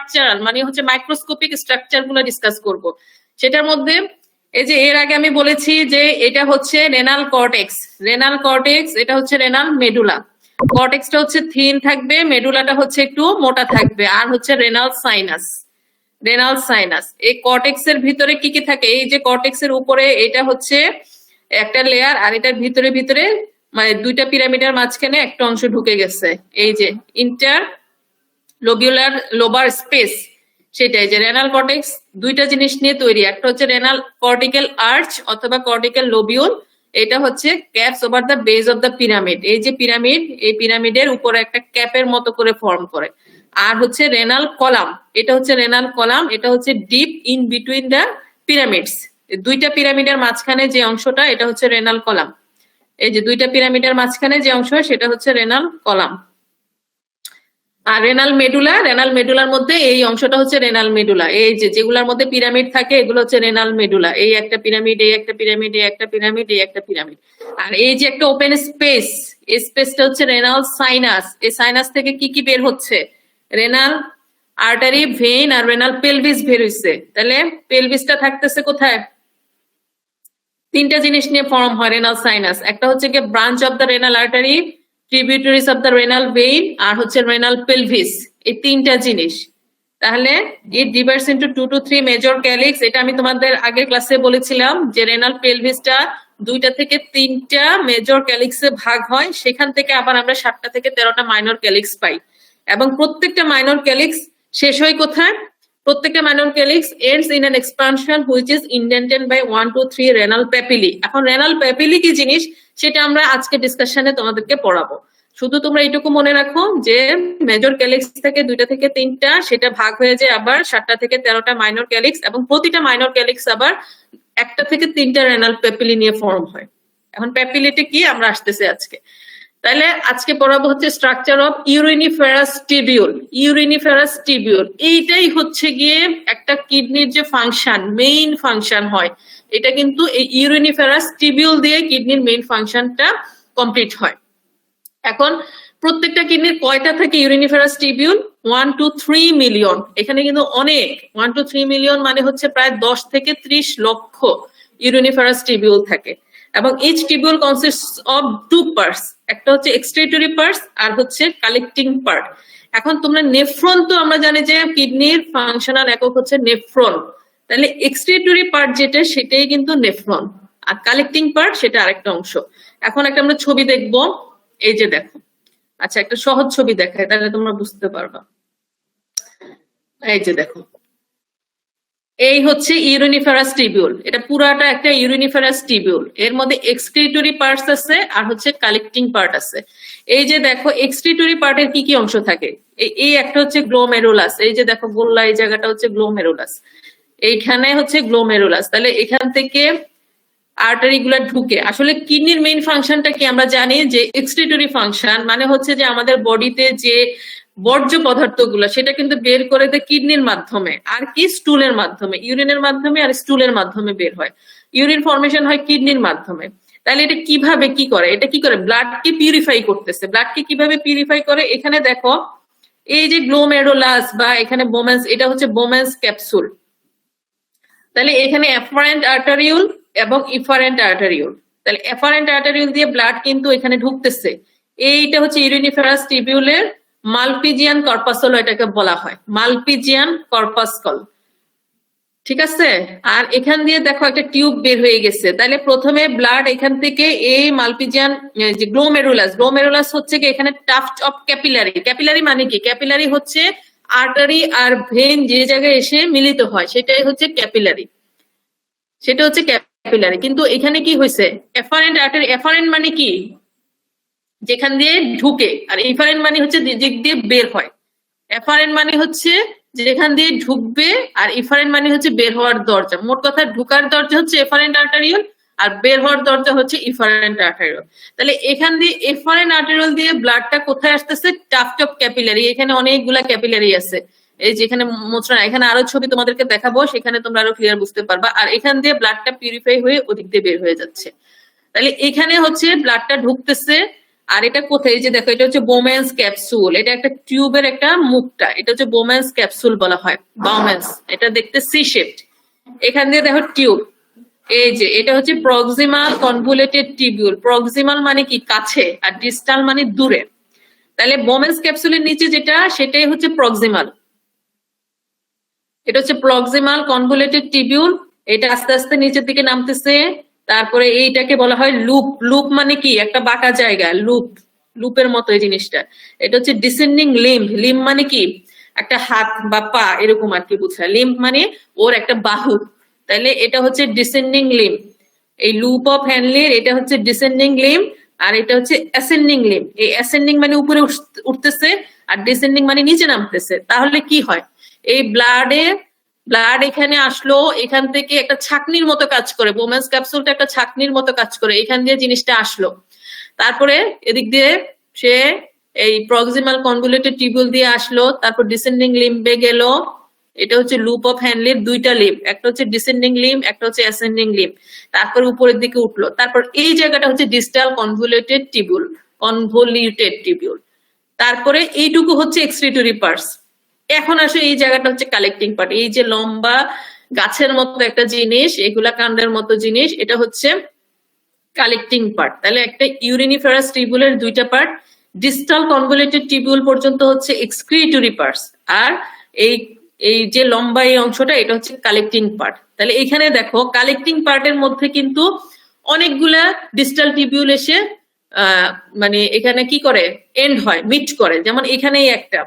Structural মানে হচ্ছে microscopic structure গুলো ডিসকাস করব। সেটার মধ্যে এই যে এর আগে আমি বলেছি যে এটা হচ্ছে রেনাল কর্টেক্স, রেনাল কর্টেক্স এটা হচ্ছে রেনাল মেডুলা। কর্টেক্সটা হচ্ছে থিন থাকবে, মেডুলাটা হচ্ছে একটু মোটা থাকবে, আর হচ্ছে রেনাল সাইনাস। রেনাল সাইনাস এই কর্টেক্স এর ভিতরে কি কি থাকে, এই যে কর্টেক্স এর উপরে এটা হচ্ছে একটা লেয়ার, আর এটার ভিতরে ভিতরে মানে দুইটা পিরামিডের মাঝখানে একটা অংশ ঢুকে গেছে, এই যে ইন্টার লোবিউলার লোবার স্পেস, সেটাই যে রেনাল কর্টেক্স দুইটা জিনিস নিয়ে তৈরি, একটা হচ্ছে রেনাল কর্টিক্যাল আর্চ অথবা কর্টিক্যাল লোবিউল, এটা হচ্ছে caps over the base of the pyramid, এই যে পিরামিড এই পিরামিডের উপরে একটা ক্যাপের মতো করে ফর্ম করে। আর হচ্ছে রেনাল কলাম, এটা হচ্ছে রেনাল কলাম, এটা হচ্ছে deep in between the pyramids, দুইটা পিরামিডের মাঝখানে যে অংশটা এটা হচ্ছে রেনাল কলাম, এই যে দুইটা পিরামিডের মাঝখানে যে অংশ সেটা হচ্ছে রেনাল কলাম। আর রেনাল মেডুলা, রেনাল মেডুলার মধ্যে এই অংশটা হচ্ছে রেনাল মেডুলা, এই যে যেগুলোর মধ্যে পিরামিড থাকে এগুলো হচ্ছে রেনাল মেডুলা, এই একটা পিরামিড, এই একটা পিরামিড, এই একটা পিরামিড, এই একটা পিরামিড। আর এই যে একটা ওপেন স্পেস, এই স্পেসটা হচ্ছে রেনাল সাইনাস, এই সাইনাস থেকে কি কি বের হচ্ছে, রেনাল আর্টারি, ভেইন আর রেনাল পেলভিস বের হইছে। তাহলে পেলভিসটা থাকতেছে কোথায়, তিনটা জিনিস নিয়ে ফর্ম হয় রেনাল সাইনাস, একটা হচ্ছে কি branch of the renal artery, tributaries of the renal vein আর হচ্ছে রেনাল পেলভিস, এই তিনটা জিনিস। তাহলে it divides into 2 to 3 major calyx, এটা আমি তোমাদের আগের ক্লাসে বলেছিলাম যে রেনাল পেলভিসটা দুইটা থেকে তিনটা মেজর ক্যালিক্সে ভাগ হয়, সেখান থেকে আবার আমরা 7টা থেকে 13টা মাইনর ক্যালিক্স পাই, এবং প্রত্যেকটা মাইনর ক্যালিক্স শেষ হয় কোথায়, প্রত্যেকটা minor calyx ends in an expansion which is indented by 1 to 3 renal papillae. এখন রেনাল প্যাপিলি কি জিনিস সেটা আমরা আজকে ডিসকাশনে তোমাদেরকে পড়াবো। শুধু তোমরা এইটুকু মনে রাখো যে মেজর ক্যালিক্স থেকে 2টা থেকে 3টা, সেটা ভাগ হয়ে যায় আবার 7টা থেকে 13টা মাইনর ক্যালিক্স, এবং প্রতিটা মাইনর ক্যালিক্স আবার 1টা থেকে 3টা রেনাল প্যাপিলি নিয়ে ফর্ম হয়। এখন প্যাপিলিটি কি আমরা আসতেছি আজকে। তাহলে আজকে পড়াবো হচ্ছে স্ট্রাকচার অফ ইউরিনিফেরাস টিবিউল। ইউরিনিফেরাস টিবিউল এইটাই হচ্ছে গিয়ে একটা কিডনির যে ফাংশন, মেইন ফাংশন হয়, এটা কিন্তু এই ইউরিনিফেরাস টিবিউল দিয়ে কিডনির মেইন ফাংশনটা কমপ্লিট হয়। এখন প্রত্যেকটা কিডনির কয়টা থাকে ইউরিনিফেরাস টিবিউল, 1 to 3 মিলিয়ন, এখানে কিন্তু অনেক, 1 to 3 মিলিয়ন মানে হচ্ছে প্রায় 10 থেকে 30 লক্ষ ইউরিনিফেরাস টিবিউল থাকে, এবং each tubule consists of 2 parts, একটা হচ্ছে এক্সক্রিটরি পার্টস আর হচ্ছে কালেক্টিং পার্ট। এখন তোমরা নেফ্রন, তো আমরা জানি যে কিডনির ফাংশনাল একক হচ্ছে নেফ্রন, তাহলে এক্সক্রিটরি পার্ট যেটা সেটাই কিন্তু নেফ্রন, আর কালেক্টিং পার্ট সেটা আরেকটা অংশ। এখন একটা আমরা ছবি দেখবো, এই যে দেখো, আচ্ছা একটা সহজ ছবি দেখায় তাহলে তোমরা বুঝতে পারবা। এই যে দেখো, এই হচ্ছে ইউরিনিফেরাস টিবিউল, এটা পুরাটা একটা ইউরিনিফেরাস টিবিউল, এর মধ্যে এক্সক্রিটরি পার্টস আছে আর হচ্ছে কালেক্টিং পার্ট আছে। এই যে দেখো এক্সক্রিটরি পার্টের কি কি অংশ থাকে, এই একটা হচ্ছে গ্লোমেরুলাস, এই যে দেখো গোল্লা, এই জায়গাটা হচ্ছে গ্লোমেরুলাস, এইখানে হচ্ছে গ্লোমেরুলাস। তাহলে এখান থেকে আর্টারি গুলা ঢুকে, আসলে কিডনির মেইন ফাংশনটা কি আমরা জানি যে এক্সক্রিটরি ফাংশন, মানে হচ্ছে যে আমাদের বডিতে যে বর্জ্য পদার্থগুলো সেটা কিন্তু বের করে দেয় কিডনির মাধ্যমে, আর কি স্টুলের মাধ্যমে, ইউরিনের মাধ্যমে আর স্টুলের মাধ্যমে বের হয়, ইউরিন ফর্মেশন হয় কিডনির মাধ্যমে। তাহলে এটা কিভাবে কি করে, এটা কি করে, ব্লাডকে পিউরিফাই করতেছে। ব্লাডকে কিভাবে পিউরিফাই করে, এখানে দেখো এই যে গ্লোমেরুলাস বা এখানে বোমেন্স, এটা হচ্ছে বোমেন্স ক্যাপসুল। তাহলে এখানে এফারেন্ট আর্টারিউল এবং ইফারেন্ট আর্টারিউল, তাহলে এফারেন্ট আর্টারিউল দিয়ে ব্লাড কিন্তু এখানে ঢুকতেছে, এইটা হচ্ছে ইউরিনিফেরাস টিবিউলের মালপিজিয়ান কর্পাসকল, এটাকে বলা হয় মালপিজিয়ান কর্পাসকল, ঠিক আছে। আর এখান দিয়ে দেখো একটা টিউব বের হয়ে গেছে, তাহলে প্রথমে ব্লাড এখান থেকে এই মালপিজিয়ান যে গ্লোমেরুলাস, গ্লোমেরুলাস হচ্ছে কি এখানে টাফট অফ ক্যাপিলারি, ক্যাপিলারি মানে কি, ক্যাপিলারি হচ্ছে আর্টারি আর ভেন যে জায়গায় এসে মিলিত হয় সেটাই হচ্ছে ক্যাপিলারি, সেটা হচ্ছে ক্যাপিলারি। কিন্তু এখানে কি হয়েছে, এফারেন্ট আর্টারি, এফারেন্ট মানে কি যেখান দিয়ে ঢুকে, আর ইফারেন্ট মানে হচ্ছে দিক দিয়ে বের হয়। এফারেন্ট মানে হচ্ছে যেখান দিয়ে ঢুকবে, আর ইফারেন্ট মানে হচ্ছে বের হওয়ার দরজা। মোট কথা ঢুকার দরজা হচ্ছে এফারেন্ট আর্টারিউল, আর বের হওয়ার দরজা হচ্ছে ইফারেন্ট আর্টারিউল। তাহলে এখান দিয়ে এফারেন্ট আর্টারিউল দিয়ে ব্লাডটা কোথায় আসতেছে, টাফট অফ ক্যাপিলারি, এখানে অনেকগুলা ক্যাপিলারি আছে, এই যে এখানে মোচড়া, এখানে আরো ছবি তোমাদেরকে দেখাবো, সেখানে তোমরা আরো ক্লিয়ার বুঝতে পারবা। আর এখান দিয়ে ব্লাডটা পিউরিফাই হয়ে ওদিক দিয়ে বের হয়ে যাচ্ছে। তাহলে এখানে হচ্ছে ব্লাডটা ঢুকতেছে, আর এটা কোথায়, এই যে দেখো এটা হচ্ছে বোমেন্স ক্যাপসুল, এটা একটা টিউবের একটা মুখটা, এটা হচ্ছে বোমেন্স ক্যাপসুল বলা হয়, বাউমেন্স। এটা দেখতে সি শেপড। এখান দিয়ে দেখো টিউব, এই যে এটা হচ্ছে প্রক্সিমাল কনভুলেটেড টিবিউল। প্রক্সিমাল মানে কি কাছে, আর ডিস্টাল মানে দূরে। তাহলে বোমেন্স ক্যাপসুলের নিচে যেটা, সেটাই হচ্ছে প্রক্সিমাল। এটা হচ্ছে প্রক্সিমাল কনভুলেটেড টিবিউল। এটা আস্তে আস্তে নিচের দিকে নামতেছে। তারপরে এইটাকে বলা হয় লুপ। লুপ মানে কি একটা বাঁকা জায়গা, লুপ, লুপের মতো এই জিনিসটা। এটা হচ্ছে ডিসেন্ডিং লিম্ব। লিম্ব মানে কি একটা হাত বা পা এরকম আর কি বোঝায়। লিম্ব মানে ওর একটা বাহু। তাহলে এটা হচ্ছে ডিসেন্ডিং লিম্ব। এই লুপ অফ হ্যানলির এটা হচ্ছে ডিসেন্ডিং লিম্ব, আর এটা হচ্ছে অ্যাসেন্ডিং লিম্ব। এই অ্যাসেন্ডিং মানে উপরে উঠতেছে, আর ডিসেন্ডিং মানে নিচে নামতেছে। তাহলে কি হয়, এই ব্লাড এখানে আসলো, এখান থেকে একটা ছাকনির মতো কাজ করে। বোমেন্স ক্যাপসুলটা একটা ছাকনির মতো কাজ করে, এখান দিয়ে জিনিসটা আসলো। তারপরে এদিক দিয়ে সে এই প্রক্সিমাল কনভুলেটেড টিবিউল দিয়ে আসলো, তারপর ডিসেন্ডিং লিম্বে গেল। এটা হচ্ছে লুপ অফ হ্যানলির দুইটা লিম্ব, একটা হচ্ছে ডিসেন্ডিং লিম্ব, একটা হচ্ছে অ্যাসেন্ডিং লিম্ব। তারপর উপরের দিকে উঠলো, তারপর এই জায়গাটা হচ্ছে ডিস্টাল কনভুলেটেড টিবিউল, কনভলিউটেড টিবিউল। তারপরে এইটুকু হচ্ছে এক্সক্রিটরি পার্টস। এখন আসে এই জায়গাটা হচ্ছে কালেক্টিং পার্ট। এই যে লম্বা গাছের মতো একটা জিনিস, এগুলা কাণ্ডের মতো জিনিস, এটা হচ্ছে কালেক্টিং পার্ট। তাহলে একটা ইউরিনিফেরাস টিবিউলের দুইটা পার্ট, ডিস্টাল কনভলিউটেড টিবিউল পর্যন্ত হচ্ছে এক্সক্রিটরি পার্টস, আর এই এই যে লম্বা এই অংশটা এটা হচ্ছে কালেক্টিং পার্ট। তাহলে এখানে দেখো কালেক্টিং পার্টের মধ্যে কিন্তু অনেকগুলা ডিস্টাল টিবিউল এসে মানে এখানে কি করে, এন্ড হয়, মিট করে। যেমন এখানে একটা,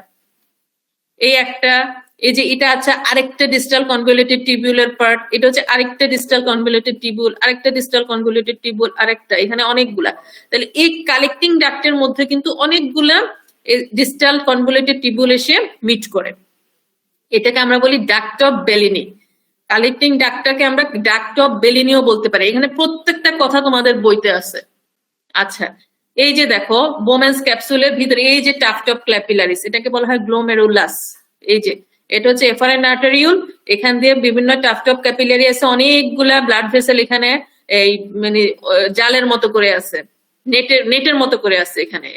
এই যে এটা আছে আরেকটা ডিস্টাল কনভলিউটেড টিবিউলের পার্ট, এটা হচ্ছে আরেকটা ডিস্টাল কনভলিউটেড টিবিউল, আরেকটা ডিস্টাল কনভলিউটেড টিবিউল, আরেকটা, এখানে অনেকগুলা। তাহলে এই কালেক্টিং ডাক্টের মধ্যে কিন্তু অনেকগুলা ডিস্টাল কনভলিউটেড টিবিউল এসে মিট করে। এটাকে আমরা বলি ডাক্ট অফ বেলিনি। কালেক্টিং ডাক্টটাকে আমরা ডাক্ট অফ বেলিনিও বলতে পারি। এখানে প্রত্যেকটা কথা তোমাদের বইতে আছে। আচ্ছা, এই যে দেখো বোমেন্স ক্যাপসুলের ভিতরে এই যে টাফট অফ ক্যাপিলারিস, এটাকে বলা হয় গ্লোমেরুলাস। এই যে এটা হচ্ছে এফারেন্ট আর্টারিউল, এখান দিয়ে বিভিন্ন টাফট অফ ক্যাপিলারি আছে, অনেকগুলা ব্লাড ভেসেল এখানে এই মানে জালের মতো করে আছে, নেটের মতো করে আছে এখানে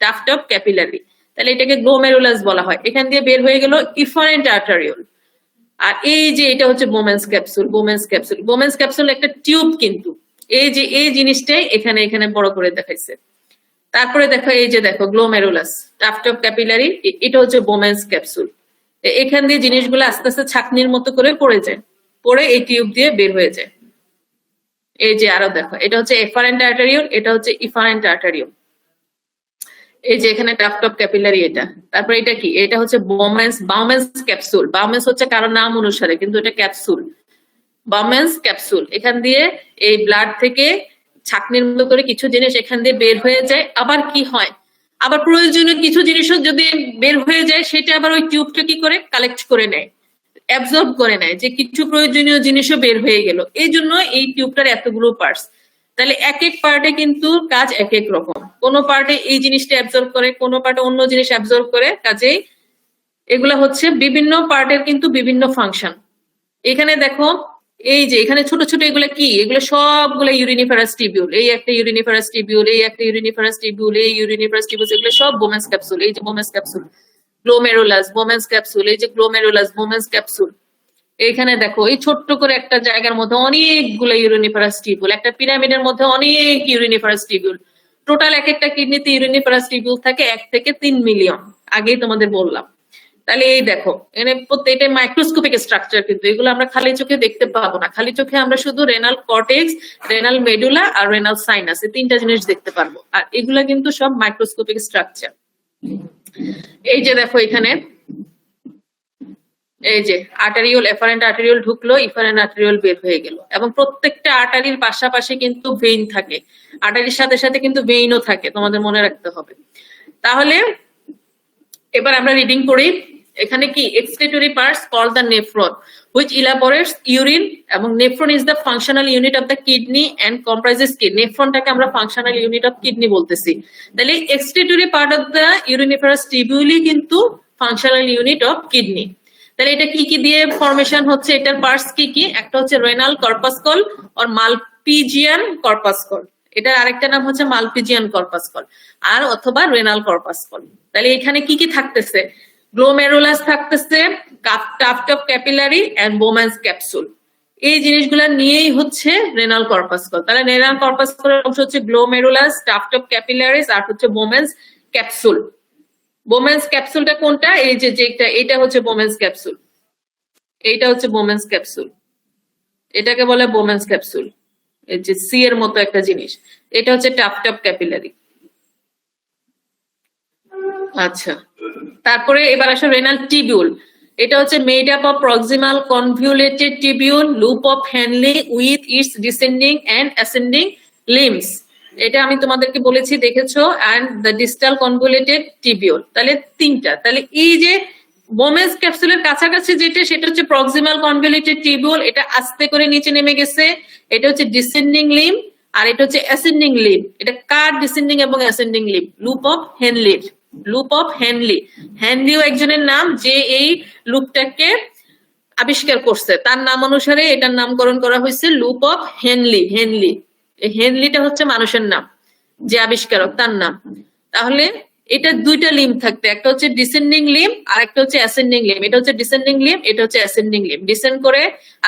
টাফট অফ ক্যাপিলারি। তাহলে এটাকে গ্লোমেরুলাস বলা হয়। এখান দিয়ে বের হয়ে গেল ইফারেন্ট আর্টারিউল। আর এই যে এটা হচ্ছে বোমেন্স ক্যাপসুল। বোমেন্স ক্যাপসুল একটা টিউব, কিন্তু এই যে এই জিনিসটাই এখানে এখানে বড় করে দেখাইছে। তারপরে দেখো এই যে দেখো গ্লোমেরুলাস, টাফট অফ ক্যাপিলারি, এটা হচ্ছে বোমেন্স ক্যাপসুল। এখান দিয়ে জিনিসগুলো আস্তে আস্তে ছাকনির মতো করে পড়ে যায়, পড়ে এই টিউব দিয়ে বের হয়ে যায়। এই যে আরো দেখো, এটা হচ্ছে এফারেন্ট আর্টারিউল, এটা হচ্ছে ইফারেন্ট আর্টারিউল। এই যে এখানে টাফট অফ ক্যাপিলারি এটা। তারপর এটা কি, এটা হচ্ছে বাউমেন্স ক্যাপসুল। বাউমেন্স হচ্ছে কারো নাম অনুসারে, কিন্তু এটা ক্যাপসুল, বাউমেন্স ক্যাপসুল। এখান দিয়ে এই ব্লাড থেকে ছাকনির মতো করে কিছু জিনিস এখান দিয়ে বের হয়ে যায়। আবার কি হয়, আবার প্রয়োজনীয় কিছু জিনিসও যদি বের হয়ে যায়, সেটা আবার ওই টিউবটা কি করে কালেক্ট করে নেয়, অ্যাবজর্ব করে নেয়, যে কিছু প্রয়োজনীয় জিনিসও বের হয়ে গেল। এই জন্য এই টিউবটার এতগুলো পার্টস। তাহলে এক এক পার্টে কিন্তু কাজ এক এক রকম। কোনো পার্টে এই জিনিসটা অ্যাবজর্ব করে, কোনো পার্টে অন্য জিনিস অ্যাবজর্ব করে। কাজেই এগুলা হচ্ছে বিভিন্ন পার্টের কিন্তু বিভিন্ন ফাংশন। এখানে দেখো এই যে এখানে ছোট ছোট এগুলো কি, এগুলো সবগুলো ইউরিনিফেরাস টিবিউল। এই একটা ইউরিনিফেরাস টিবিউল, এই একটা ইউরিনিফেরাস টিবিউল, এই ইউরিনিফেরাস টিবিউল, এগুলো সব বোমেন্স ক্যাপসুল। এই যে Bowman's capsule, glomerulus, Bowman's capsule, এই যে গ্লোমেরুলাস, বোমেন্স ক্যাপসুল। এইখানে দেখো এই ছোট্ট করে একটা জায়গার মধ্যে অনেকগুলো ইউরিনিফেরাস টিবিউল, একটা পিরামিডের মধ্যে অনেক ইউরিনিফেরাস টিবিউল। টোটাল এক একটা কিডনিতে ইউরিনিফেরাস টিবিউল থাকে 1 থেকে 3 মিলিয়ন, আগেই তোমাদের বললাম। তাহলে এই দেখো এখানে প্রত্যেকটা মাইক্রোস্কোপিক স্ট্রাকচার, কিন্তু এগুলো আমরা খালি চোখে দেখতে পাবো না। খালি চোখে আমরা শুধু রেনাল কর্টেক্স, রেনাল মেডুলা আর রেনাল সাইনাস, এই তিনটা জিনিস দেখতে পারবো। আর এগুলা কিন্তু সব মাইক্রোস্কোপিক স্ট্রাকচার। এই যে দেখো এখানে এই যে আর্টারিওল, এফারেন্ট আর্টারিওল ঢুকলো, ইফারেন্ট আর্টারিওল বের হয়ে গেল। এবং প্রত্যেকটা আর্টারির পাশাপাশি কিন্তু ভেইন থাকে, আর্টারির সাথে সাথে কিন্তু ভেইনও থাকে, তোমাদের মনে রাখতে হবে। তাহলে এবার আমরা রিডিং করি। এখানে কি excretory parts call the nephron which elaborates urine, এবং nephron is the functional unit of the kidney and comprises কি, নেফ্রনটাকে আমরা ফাংশনাল ইউনিট অফ কিডনি বলতেছি। তাহলে excretory part of the uriniferous tubuli কিন্তু ফাংশনাল ইউনিট অফ কিডনি। তাহলে এটা কি কি দিয়ে ফরমেশন হচ্ছে, এটার পার্টস কি কি, একটা হচ্ছে রেনাল কর্পাসকল আর মালপিজিয়ান কর্পাসকল। এটার আরেকটা নাম হচ্ছে মালপিজিয়ান কর্পাসকল আর অথবা রেনাল কর্পাসকল। তাহলে এখানে কি কি থাকতেছে? গ্লোমেরুলাস থাকতেছে, tuft of capillary and Bowman's capsule. এই জিনিসগুলো নিয়েই হচ্ছে রেনাল কর্পাসকল। তাহলে রেনাল কর্পাসকলের অংশ হচ্ছে গ্লোমেরুলাস, টাফট অফ ক্যাপিলারিস আর হচ্ছে বোম্যান্স ক্যাপসুল। বোম্যান্স ক্যাপসুলটা কোনটা? এই যে যেটা, এটা হচ্ছে বোম্যান্স ক্যাপসুল, এইটা হচ্ছে বোম্যান্স ক্যাপসুল, এটাকে বলে বোম্যান্স ক্যাপসুল। এই যে সি এর মতো একটা জিনিস, এটা হচ্ছে টাফট অফ ক্যাপিলারি। আচ্ছা, তারপরে এবার আসো রেনাল টিবিউল। এটা হচ্ছে made up of proximal convoluted tubule, loop of Henle with its descending and ascending limbs. এটা আমি তোমাদেরকে বলেছি, দেখেছো, and the distal convoluted tubule. তাহলে তিনটা। তাহলে এই যে বোমেন্স ক্যাপসুলের কাছাকাছি যেটা, সেটা হচ্ছে প্রক্সিমাল কনভলিউটেড টিবিউল, এটা আস্তে করে নিচে নেমে গেছে। এটা হচ্ছে ডিসেন্ডিং লিম্ব আর এটা হচ্ছে অ্যাসেন্ডিং লিম্ব। এটা কার ডিসেন্ডিং এবং অ্যাসেন্ডিং লিম্ব? লুপ অফ হেনলির, লুপ অফ হেনলি। হেনলিও একজনের নাম যে এই লুপটাকে আবিষ্কার করছে, তার নাম অনুসারে এটার নামকরণ করা হয়েছে লুপ অফ হেনলি। হেনলি, হেনলিটা হচ্ছে মানুষের নাম, যে আবিষ্কারক তার নাম। তাহলে এটা দুইটা লিম্ব থাকতে, একটা হচ্ছে ডিসেন্ডিং লিম্ব আর একটা হচ্ছে অ্যাসেন্ডিং লিম্ব। এটা হচ্ছে ডিসেন্ডিং লিম্ব, এটা হচ্ছে অ্যাসেন্ডিং লিম্ব। ডিসেন্ড করে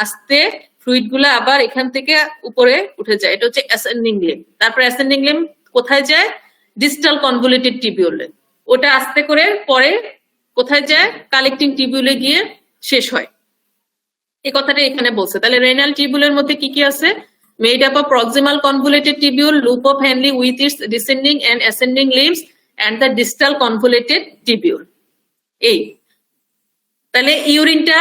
আস্তে ফ্লুইড গুলা আবার এখান থেকে উপরে উঠে যায়, এটা হচ্ছে অ্যাসেন্ডিং লিম্ব। তারপর অ্যাসেন্ডিং লিম্ব কোথায় যায়? ডিস্টাল কনভলিউটেড টিবিউলে। ওটা আস্তে করে পরে কোথায় যায়? কালেক্টিং টিবিউলে গিয়ে শেষ হয়। এই কথাটা এখানে বলছে। তাহলে রেনাল টিবিউলের মধ্যে কি কি আছে? Made up of proximal convoluted tubule, loop of Henle with its descending and ascending limbs and the distal convoluted tubule. এই তাহলে ইউরিনটা,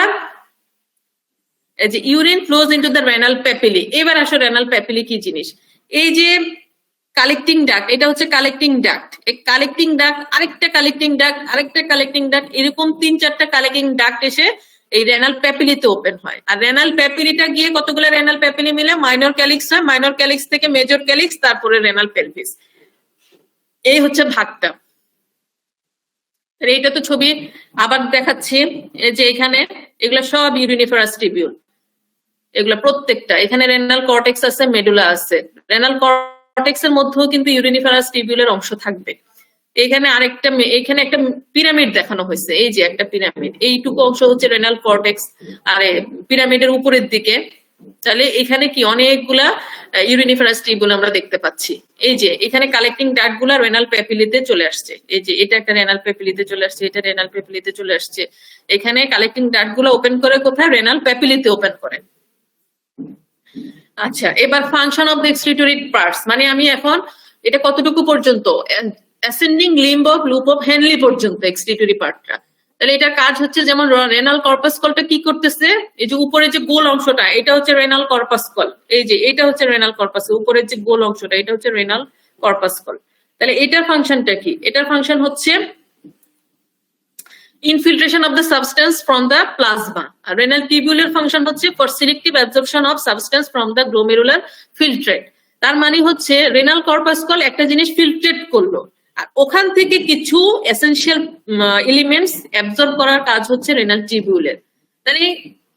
এই যে urine flows into the renal papillae. এবার আসো রেনাল প্যাপিলি কি জিনিস? এই যে কালেক্টিং ডাক্ট, এটা হচ্ছে কালেক্টিং ডাক্ট। এই কালেক্টিং ডাক্ট, আরেকটা কালেক্টিং ডাক্ট, আরেকটা কালেক্টিং ডাক্ট, এরকম 3-4টা কালেক্টিং ডাক্ট এসে এই রেনাল প্যাপিলিতে ওপেন হয়। আর রেনাল প্যাপিলিটা গিয়ে কতগুলো রেনাল প্যাপিলি মিলে মাইনর ক্যালিক্স হয়, মাইনর ক্যালিক্স থেকে মেজর ক্যালিক্স, তারপরে রেনাল পেলভিস। এই হচ্ছে ভাগটা। এইটা তো ছবি আবার দেখাচ্ছি, যে এখানে এগুলো সব ইউরিনিফেরাস টিবিউল, এগুলো প্রত্যেকটা। এখানে রেনাল কর্টেক্স আছে, মেডুলা আছে। রেনাল কর্টেক্স এর মধ্যেও কিন্তু ইউরিনিফেরাস টিবিউলের অংশ থাকবে। এখানে আরেকটা, এখানে একটা পিরামিড দেখানো হয়েছে, এই যে একটা পিরামিড, এইটুকু অংশ হচ্ছে রেনাল কর্টেক্স, আর পিরামিডের উপরের দিকে। তাহলে এখানে কি অনেকগুলা ইউরিনিফেরাস টিবিউল আমরা দেখতে পাচ্ছি। এই যে এখানে কালেক্টিং ডাক্ট গুলা রেনাল প্যাপিলিতে চলে আসছে। এই যে এটা একটা রেনাল প্যাপিলিতে চলে আসছে, এটা রেনাল প্যাপিলিতে চলে আসছে। এখানে কালেক্টিং ডাক্ট গুলা ওপেন করে কোথায়? রেনাল প্যাপিলিতে ওপেন করে। আচ্ছা, এবার function of the excretory parts, মানে আমি এখন এটা কতটুকু পর্যন্ত? Ascending limb of loop of Henley পর্যন্ত এক্সক্রিটরি পার্টটা। তাহলে এটার কাজ হচ্ছে, যেমন রেনাল কর্পাসকলটা কি করতেছে? এই যে উপরে যে গোল অংশটা, এটা হচ্ছে রেনাল কর্পাসকল। এই যে এটা হচ্ছে রেনাল কর্পাসকল, উপরের যে গোল অংশটা, এটা হচ্ছে রেনাল কর্পাসকল। তাহলে এটার ফাংশনটা কি? এটার ফাংশন হচ্ছে infiltration of the substance from the plasma. R renal tubular function হচ্ছে for selective absorption of substance from the glomerular filtrate. তার মানে হচ্ছে রেনাল কর্পাসকল একটা জিনিস ফিল্ট্রেট করলো, আর ওখান থেকে কিছু এসেনশিয়াল এলিমেন্টস অ্যাবজর্ব করার কাজ হচ্ছে রেনাল টিবিউলের। তাহলে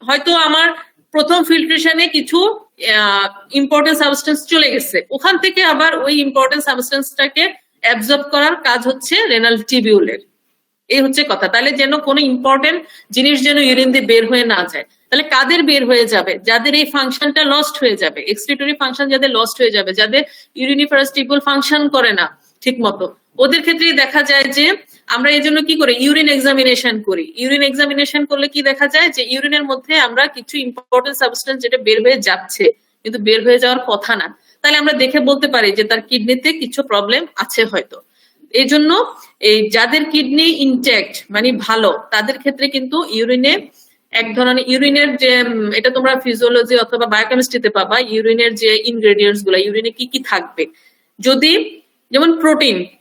হয়তো আমার প্রথম ফিল্ট্রেশনে কিছু ইম্পর্টেন্ট সাবস্টেন্স চলে গেছে, ওখান থেকে আবার ওই ইম্পর্টেন্ট সাবস্টেন্সটাকে অ্যাবজর্ব করার কাজ হচ্ছে রেনাল টিবিউলের। এই হচ্ছে কথা। তাহলে যেন কোনো ইম্পর্টেন্ট জিনিস যেন ইউরিন দিয়ে বের হয়ে না যায়। তাহলে কাদের বের হয়ে যাবে? যাদের এই ফাংশনটা লস্ট হয়ে যাবে, এক্সক্রিটরি ফাংশন যাদের লস্ট হয়ে যাবে, যাদের ইউরিনিফেরাস টিবিউল ফাংশন করে না ঠিক মতো, ওদের ক্ষেত্রেই দেখা যায় যে আমরা এই জন্য কি করি? ইউরিন এক্সামিনেশন করি। ইউরিন এক্সামিনেশন করলে কি দেখা যায়? যে ইউরিনের মধ্যে আমরা কিছু ইম্পর্টেন্ট সাবস্টেন্স যেটা বের হয়ে যাচ্ছে কিন্তু বের হয়ে যাওয়ার কথা না, তাহলে আমরা দেখে বলতে পারি যে তার কিডনিতে কিছু প্রবলেম আছে হয়তো। এই জন্য এই যাদের কিডনি ইনট্যাক্ট মানে ভালো, তাদের ক্ষেত্রে কিন্তু ইউরিনে এক ধরনের ইউরিনের যে, এটা তোমরা ফিজিওলজি অথবা বায়োকেমিস্ট্রিতে পাবা, ইউরিনের যে ইনগ্রেডিয়েন্টস গুলা, ইউরিনে কি কি থাকবে। যদি যেমন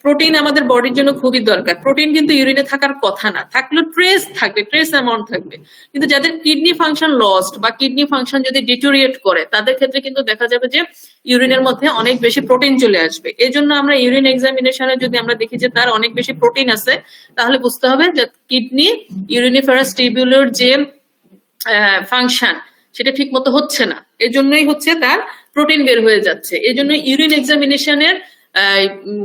প্রোটিন আমাদের বডির জন্য খুবই দরকার। প্রোটিন কিন্তু ইউরিনে থাকার কথা না, থাকলেও ট্রেস থাকবে, ট্রেস অ্যামাউন্ট থাকবে। কিন্তু যাদের কিডনি ফাংশন লস্ট বা কিডনি ফাংশন যদি ডিটোরিয়েট করে, তাদের ক্ষেত্রে কিন্তু দেখা যাবে যে ইউরিনের মধ্যে অনেক বেশি প্রোটিন চলে আসবে। এই জন্য আমরা ইউরিন এক্সামিনেশনে যদি আমরা দেখি যে তার অনেক বেশি প্রোটিন আছে, তাহলে বুঝতে হবে যে কিডনি ইউরিনিফেরাস টিবিউলের যে ফাংশন সেটা ঠিক মতো হচ্ছে না। এই জন্যই হচ্ছে তার প্রোটিন বের হয়ে যাচ্ছে। এই জন্য ইউরিন এক্সামিনেশনের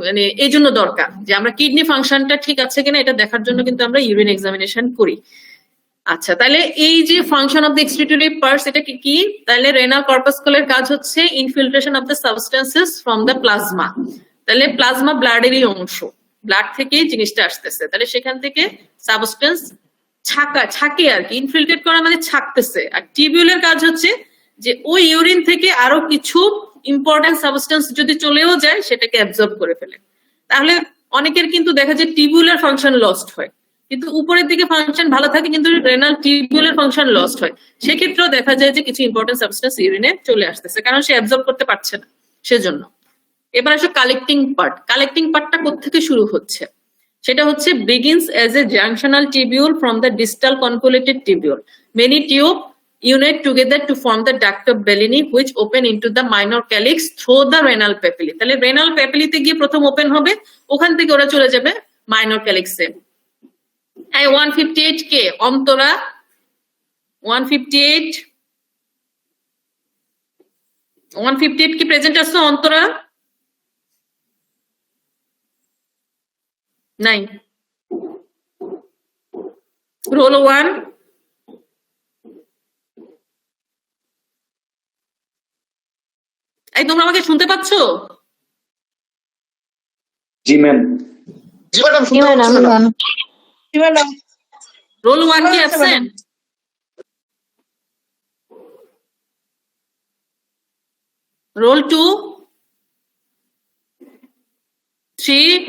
মানে এই জন্য দরকার যে আমরা কিডনি ফাংশনটা ঠিক আছে কিনা এটা দেখার জন্য কিন্তু আমরা ইউরিন এক্সামিনেশন করি। আচ্ছা, তাহলে এই যে function of the excretory parts এটা কি? তাহলে রেনাল কর্পাসকলের কাজ হচ্ছে infiltration of the substances from the plasma. তাহলে প্লাজমা ব্লাডেরই অংশ, ব্লাড থেকেই জিনিসটা আসতেছে, তাহলে সেখান থেকে সাবস্টেন্স ছাকে আর কি, ইনফিল্ট্রেট করা মানে ছাকতেছে। আর টিবিউলের কাজ হচ্ছে যে ওই ইউরিন থেকে আরো কিছু ইম্পর্টেন্ট সাবস্টেন্স যদি চলেও যায় সেটাকে অ্যাবজর্ব করে ফেলে। তাহলে অনেকের কিন্তু দেখা যায় টিবিউলার ফাংশন লস্ট হয়, কিন্তু উপরের দিকে ফাংশন ভালো থাকে কিন্তু রেনাল টিবিউলার ফাংশন লস্ট হয়। সেক্ষেত্রেও দেখা যায় যে কিছু ইম্পর্টেন্ট সাবস্টেন্স ইউরিনে চলে আসতেছে, কারণ সে অ্যাবজর্ব করতে পারছে না সেজন্য। এবার আসো কালেক্টিং পার্ট। কালেক্টিং পার্টটা কোত্থেকে শুরু হচ্ছে? সেটা হচ্ছে begins as a junctional tubule from the distal convoluted tubule. Many tube unite together to form the duct of Bellini which open into the minor calyx through the renal papillae. তাহলে renal papillae তে গিয়ে প্রথম open হবে, ওখান থেকে ওরা চলে যাবে মাইনর ক্যালিক্সে। এই 158 কে অন্তরা 158 কি প্রেজেন্ট আছে অন্তরা? নাই। রোল 1 এই তোমরা আমাকে শুনতে পাচ্ছো? জি ম্যাম। জি ম্যাডাম, শুনতে পাচ্ছি ম্যাডাম। জি ম্যাডাম। রোল 1 কি অ্যাবসেন্ট? রোল 2 3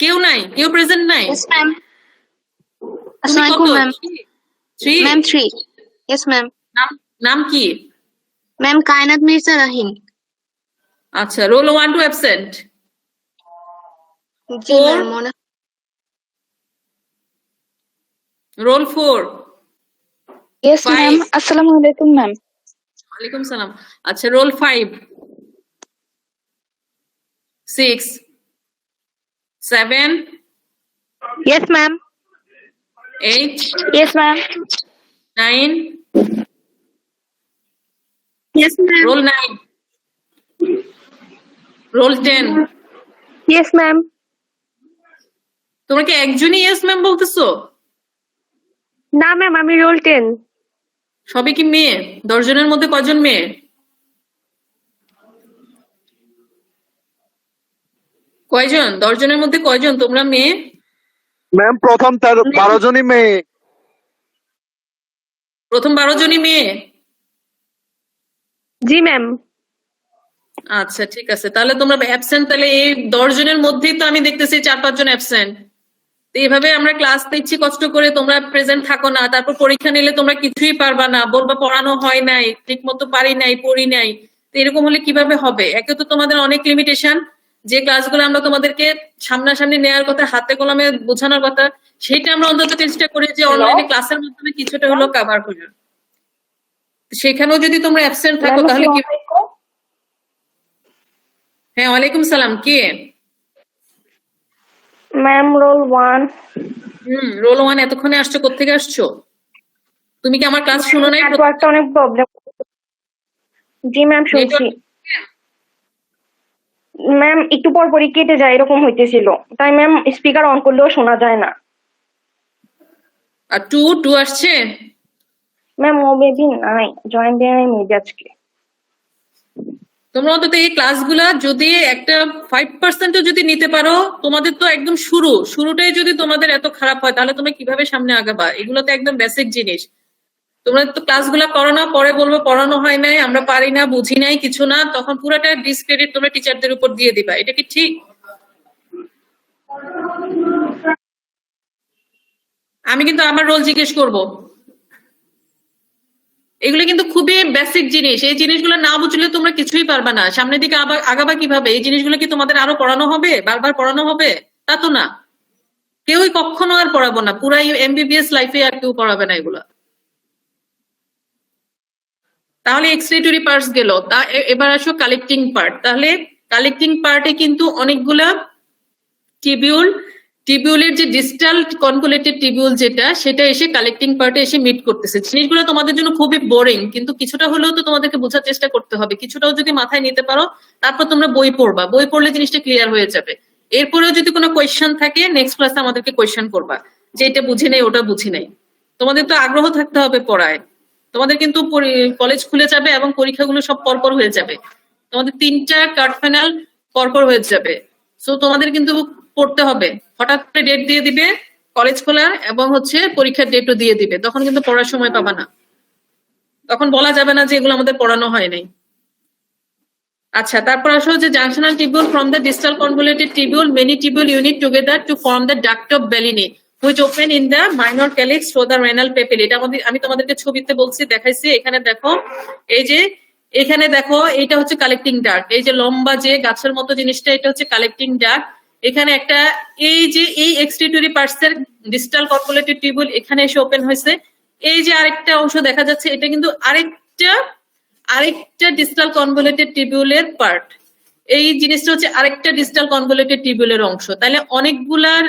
কেউ নাই, কেউ প্রেজেন্ট নাই? Yes, ma'am. Assalamualaikum, ma'am. 3 Ma'am, 3. Yes, ma'am. নাম কি? Ma'am, Kainat Mirza Rahim. আচ্ছা, রোল 1 টু অ্যাবসেন্ট। জি Four. ma'am. Roll 4 Yes, Five. ma'am. Assalamualaikum, ma'am. ওয়ালাইকুম সালাম। আচ্ছা, roll 5 6 7 Yes, ma'am. 8 Yes, ma'am. 9 Yes, ma'am. Roll 9 roll 10। Yes, ma'am. তোমরা কি একজনই ইয়েস ম্যাম বলতেছো? না ম্যাম, আমি রোল 10। সবই কি মেয়ে? 10 জনের মধ্যে কয়জন মেয়ে? কয়জন? 10 জনের মধ্যে কয়জন তোমরা মেয়ে? ম্যাম প্রথম 12 জনই মেয়ে। প্রথম 12 জনই মেয়ে? জি ম্যাম। আচ্ছা, ঠিক আছে। তাহলে তোমরা অ্যাবসেন্ট, তাহলে এই 10 জনের মধ্যেই তো আমি দেখতেছি 4-5 জন অ্যাবসেন্ট। তো এইভাবে আমরা ক্লাস দিচ্ছি কষ্ট করে, তোমরা প্রেজেন্ট থাকো না, তারপর পরীক্ষা নিলে তোমরা কিছুই পারবা না, বলবা পড়ানো হয় নাই, ঠিক মতো পারি নাই, পড়ি নাই। তো এরকম হলে কিভাবে হবে? একে তো তোমাদের অনেক লিমিটেশন, যে ক্লাসগুলো আমরা তোমাদেরকে সামনাসামনি নেওয়ার কথা, হাতে কলমে বোঝানোর কথা, সেটা আমরা অন্তত চেষ্টা করি যে অনলাইনে ক্লাসের মাধ্যমে কিছুটা হলো কভার করার। সেখানেও যদি তোমরা অ্যাবসেন্ট থাকো তাহলে কি? হ্যাঁ, ওয়ালাইকুম সালাম। কে? Ma'am, role 1। রোল 1 এতক্ষণে আসছো, কোত্থেকে আসছো? তুমি কি আমার ক্লাস শুনো নাই? নেটওয়ার্কটা অনেক প্রবলেম। জি ম্যাম, শুনছি। ম্যাম একটু পর পরই কেটে যায়, এরকম হইতেছিল, তাই ম্যাম স্পিকার অন করলেও শোনা যায় না। আর 2 আসছে? ম্যাম ও বেবি নাই, জয়েন দেয় নাই মেবি আজকে। তোমরা অন্তত এই ক্লাসগুলা যদি একটা 5% যদি নিতে পারো, তোমাদের তো একদম শুরুটাই যদি তোমাদের এত খারাপ হয় তাহলে তোমরা কিভাবে সামনে আগাবা? এগুলো তো একদম বেসিক জিনিস। তোমরা তো ক্লাসগুলা করো না, পরে বলবো পড়ানো হয় নাই, আমরা পারি না, বুঝি নাই, কিছু না, তখন পুরোটা ডিসক্রেডিট তোমরা টিচারদের উপর দিয়ে দিবা। এটা কি ঠিক? আমি কিন্তু আমার রোল জিজ্ঞেস করব। এগুলো কিন্তু খুবই বেসিক জিনিস, এই জিনিসগুলো না বুঝলে তোমরা কিছুই পারবা না। সামনের দিকে আগাবা কিভাবে? এই জিনিসগুলো কি তোমাদের আরো পড়ানো হবে, বারবার পড়ানো হবে? তা তো না, কেউই কখনো আর পড়াবো না, পুরাই এমবিবিএস লাইফে আর কেউ পড়াবে না এগুলা। তাহলে এক্সক্রিটরি পার্টস গেল। এবার আসো কালেক্টিং পার্ট। তাহলে কালেক্টিং পার্টে কিন্তু অনেকগুলা টিবিউল টিবিউলের যে ডিস্টাল কনভলিউটেড টিবিউল যেটা, সেটা এসে কালেক্টিং পার্টে এসে মিট করতেছে। জিনিসগুলো তোমাদের জন্য খুবই বোরিং, কিন্তু কিছুটা হলেও তো তোমাদেরকে বোঝার চেষ্টা করতে হবে। কিছুটাও যদি মাথায় নিতে পারো, তারপর তোমরা বই পড়বা, বই পড়লে জিনিসটা ক্লিয়ার হয়ে যাবে। এরপরেও যদি কোনো কোয়েশ্চেন থাকে নেক্সট ক্লাসে আমাদেরকে কোয়েশ্চেন করবা, যে এটা বুঝি নাই, ওটা বুঝি নাই। তোমাদের তো আগ্রহ থাকতে হবে পড়ায়। তোমাদের কিন্তু কলেজ খুলে যাবে এবং পরীক্ষাগুলো সব পরপর হয়ে যাবে। তোমাদের 3টা কার্ড ফাইনাল পরপর হয়ে যাবে। সো তোমাদের কিন্তু পড়তে হবে। হঠাৎ করে ডেট দিয়ে দিবে কলেজ খোলার, এবং হচ্ছে পরীক্ষার ডেটও দিয়ে দিবে, তখন কিন্তু পড়ার সময় পাবা না। তখন বলা যাবে না যে এগুলো আমাদের পড়ানো হয় নাই। আচ্ছা, তারপর আসো যে junctional tubule from the distal convoluted tubule many tubule unit together to form the duct of Bellini which open in the minor calyx through the renal papilla। এটা আমি তোমাদেরকে ছবিতে বলছি, দেখাইছি। এখানে দেখো, এই যে এখানে দেখো, এটা হচ্ছে কালেক্টিং ডাক্ট। এই যে লম্বা যে গাছের মতো জিনিসটা, এটা হচ্ছে কালেক্টিং ডাক্ট। এখানে একটা এই যে এই এক্সক্রিটরি পার্টসের ডিস্টাল কনভলিউটেড টিবিউল এখানে এসে ওপেন হয়েছে। এই যে আরেকটা অংশ দেখা যাচ্ছে, এটা কিন্তু আরেকটা ডিস্টাল কনভলিউটেড টিবিউলের পার্ট। এই জিনিসটা হচ্ছে আরেকটা ডিস্টাল কনভলিউটেড টিবিউলের অংশ। তাহলে অনেকগুলার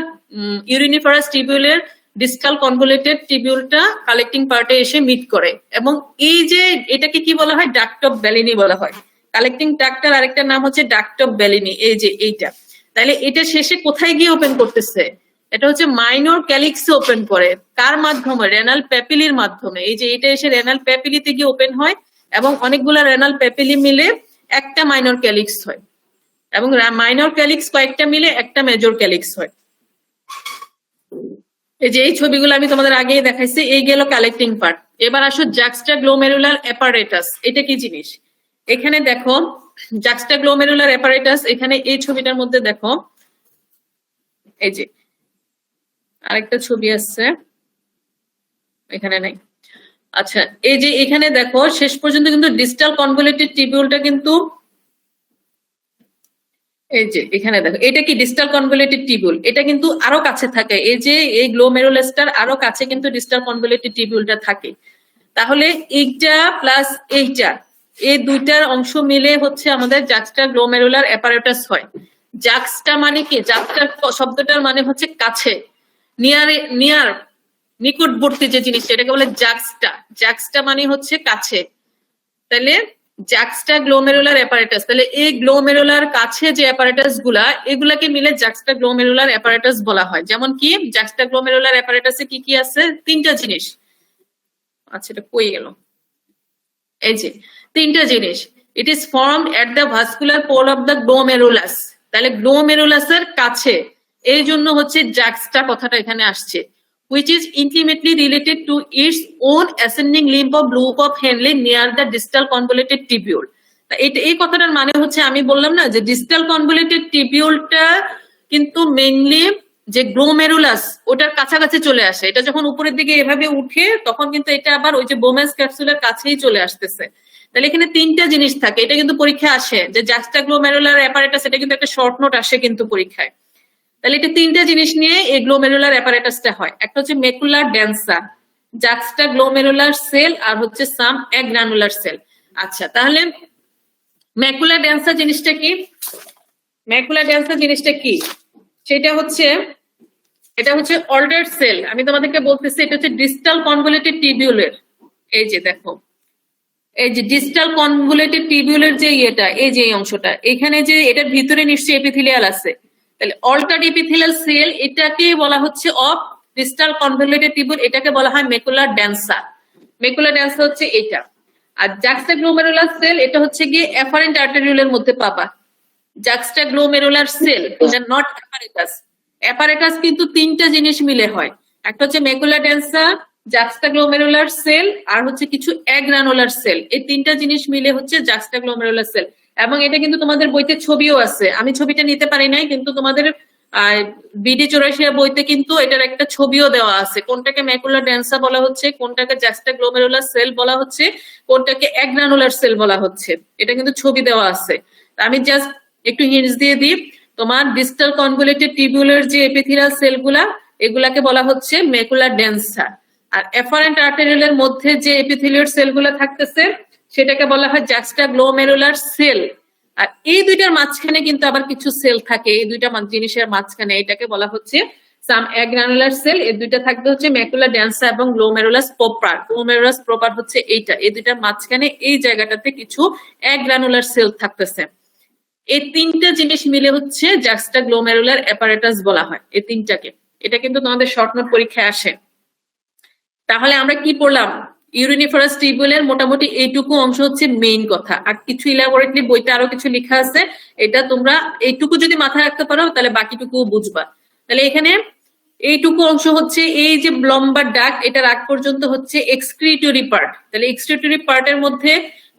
ইউরিনিফারাস টিবিউলের ডিস্টাল কনভলিউটেড টিবিউলটা কালেক্টিং পার্টে এসে মিট করে। এবং এই যে এটাকে কি বলা হয়, ডাক্ট অফ বেলিনি বলা হয়। কালেক্টিং ডাক্টের আরেকটা নাম হচ্ছে ডাক্ট অফ বেলিনি। এই যে এইটা, তাহলে এটা শেষে কোথায় গিয়ে ওপেন করতেছে? এটা হচ্ছে মাইনর ক্যালিক্সে ওপেন করে। কার মাধ্যমে? রেনাল প্যাপিলির মাধ্যমে। এই যে এটা এসে রেনাল প্যাপিলিতে গিয়ে ওপেন হয়, এবং অনেকগুলা রেনাল প্যাপিলি মিলে একটা মাইনর ক্যালিক্স হয়, এবং মাইনর ক্যালিক্স কয়েকটা মিলে একটা মেজর ক্যালিক্স হয়। এই যে এই ছবিগুলো আমি তোমাদের আগেই দেখাইছি। এই গেল কালেক্টিং পার্ট। এবার আসো জাক্সটাগ্লোমেরুলার অ্যাপারেটাস। এটা কি জিনিস? এখানে দেখো জাক্সটাগ্লোমেরুলার অ্যাপারেটাস, এখানে এই ছবিটার মধ্যে দেখো, এই যে আরেকটা ছবি আছে, এখানে নাই। আচ্ছা, এই যে এখানে দেখো, শেষ পর্যন্ত কিন্তু ডিস্টাল কনভলিউটেড টিবিউলটা কিন্তু, এই যে এখানে দেখো, এটা কি ডিস্টাল কনভলিউটেড টিবিউল। এটা কিন্তু আরো কাছে থাকে। এই যে এই গ্লোমেরুলাসটার আরো কাছে কিন্তু ডিস্টাল কনভলিউটেড টিবিউলটা থাকে। তাহলে এইটা প্লাস এইটা, এই দুইটার অংশ মিলে হচ্ছে আমাদের জাক্সটাগ্লোমেরুলার অ্যাপারেটাস হয়। জাক্সটা মানে কি? জাক্সটা শব্দটার মানে হচ্ছে কাছে, নিয়ার, নিকটবর্তী যে জিনিসটা, এটাকে বলে জাক্সটা। জাক্সটা মানে হচ্ছে কাছে। তাহলে জাক্সটাগ্লোমেরুলার অ্যাপারেটাস, তাহলে এই গ্লোমেরুলার কাছে যে অ্যাপারেটাস গুলা, এগুলাকে মিলে জাক্সটাগ্লোমেরুলার অ্যাপারেটাস বলা হয়। যেমন কি জাক্সটাগ্লোমেরুলার অ্যাপারেটাসে কি কি আছে? 3টা জিনিস। আচ্ছা, এটা কই গেল? এই যে 3টা জিনিস। It is formed at the vascular pole of the glomerulus. তাহলে গ্লোমেরুলাসের কাছে, এই জন্য হচ্ছে জাক্সটা কথাটা এখানে আসছে। which is intimately related to its own ascending limb of loop of Henle near the distal convoluted tubule। এই কথাটার মানে হচ্ছে, আমি বললাম না যে ডিস্টাল কনভলিউটেড টিবিউলটা কিন্তু মেইনলি যে গ্লোমেরুলাস ওটার কাছাকাছি চলে আসে। এটা যখন উপরের দিকে এভাবে উঠে, তখন কিন্তু এটা আবার ওই যে বোমেন্স ক্যাপসুলের কাছেই চলে আসতেছে। তাহলে এখানে 3টা জিনিস থাকে। এটা কিন্তু পরীক্ষা আসে যে জাক্সটাগ্লোমেরুলার অ্যাপারেটাস, এটা কিন্তু একটা শর্ট নোট আসে কিন্তু পরীক্ষায়। তাহলে এটা 3টা জিনিস নিয়ে এই গ্লোমেরুলার অ্যাপারেটাসটা হয়। একটা হচ্ছে মেকুলার ডেন্সা, জাক্সটাগ্লোমেরুলার সেল, আর হচ্ছে সাম অ্যাগ্রানুলার সেল। আচ্ছা, তাহলে ম্যাকুলার ডেন্সা জিনিসটা কি? ম্যাকুলার ডেন্সা জিনিসটা কি? সেটা হচ্ছে, এটা হচ্ছে অল্ডার সেল। আমি তোমাদেরকে বলতেছি, এটা হচ্ছে ডিস্টাল কনভলিউটেড টিবিউলের। এই যে দেখো, এই যে ডিস্টাল কনভলিউটেড টিবিউলের যে ইয়েটা, এই যে এই অংশটা, এখানে যে এটার ভিতরে নিশ্চয়ই এপিথেলিয়াল আছে। তাহলে অল্টার এপিথেলিয়াল সেল, এটাকে বলা হচ্ছে অফ ডিস্টাল কনভলিউটেড টিবিউল, এটাকে বলা হয় মেকুলার ডেন্সা। মেকুলার ডেন্সা হচ্ছে এটা। আর জাক্সটাগ্লোমেরুলার সেল, এটা হচ্ছে গিয়ে এফারেন্ট আর্টেরিউলের মধ্যে পাবা। জাক্সটাগ্লোমেরুলার সেল, এটা নট অ্যাপারেটাস। অ্যাপারেটাস কিন্তু 3টা জিনিস মিলে হয়। একটা হচ্ছে মেকুলার ডেন্সা, জাক্সটাগ্লোমেরুলার সেল, আর হচ্ছে কিছু অ্যাগ্রানুলার সেল। এই 3টা জিনিস মিলে হচ্ছে জাক্সটাগ্লোমেরুলার সেল। এবং এটা কিন্তু তোমাদের বইতে ছবিও আছে। আমি ছবিটা নিতে পারি নাই, কিন্তু তোমাদের বিডি 84 বইতে কিন্তু এটার একটা ছবিও দেওয়া আছে। কোনটাকে ম্যাকুলার ডেন্সা বলা হচ্ছে, কোনটাকে জাক্সটাগ্লোমেরুলার সেল বলা হচ্ছে, কোনটাকে অ্যাগ্রানুলার সেল বলা হচ্ছে, এটা কিন্তু ছবি দেওয়া আছে। আমি জাস্ট একটু হিন্টস দিয়ে দিই। তোমার ডিস্টাল কনভলিউটেড টিবিউলের যে এপিথেলিয়াল সেলগুলা, এগুলাকে বলা হচ্ছে ম্যাকুলার ডেন্সা। আর এফারেন্ট আর্টেরিউলের মধ্যে যে এপিথেলিয়াল সেলগুলো থাকতেছে, সেটাকে বলা হয় জাক্সটাগ্লোমেরুলার সেল। আর এই দুইটার মাঝখানে কিন্তু আবার কিছু সেল থাকে, এই দুইটা জিনিসের মাঝখানে, এটাকে বলা হচ্ছে সাম অ্যাগ্রানুলার সেল, এই দুইটা থাকবে হচ্ছে ম্যাকুলা ডেন্সা এবং গ্লোমেরুলাস প্রপার। গ্লোমেরুলাস প্রপার হচ্ছে এইটা, এই দুইটার মাঝখানে এই জায়গাটাতে কিছু অ্যাগ্রানুলার সেল থাকতেছে। এই তিনটা জিনিস মিলে হচ্ছে জাক্সটা গ্লোমেরুলার অ্যাপারেটাস বলা হয়, এই তিনটাকে। এটা কিন্তু তোমাদের শর্ট নোট পরীক্ষায় আসে। তাহলে আমরা কি পড়লাম? ইউরিনিফারাস টিউবুলের মোটামুটি এইটুকু অংশ হচ্ছে মেইন কথা, আর কিছু ইলাবোরেটলি বইতে আরো কিছু লেখা আছে, এটা তোমরা এইটুকু যদি মাথায় রাখতে পারো তাহলে বাকিটুকু বুঝবা। তাহলে এখানে এইটুকু অংশ হচ্ছে এই যে লম্বা ডাক, এটার আগ পর্যন্ত হচ্ছে এক্সক্রিটরি পার্ট। তাহলে এক্সক্রিটরি পার্টের মধ্যে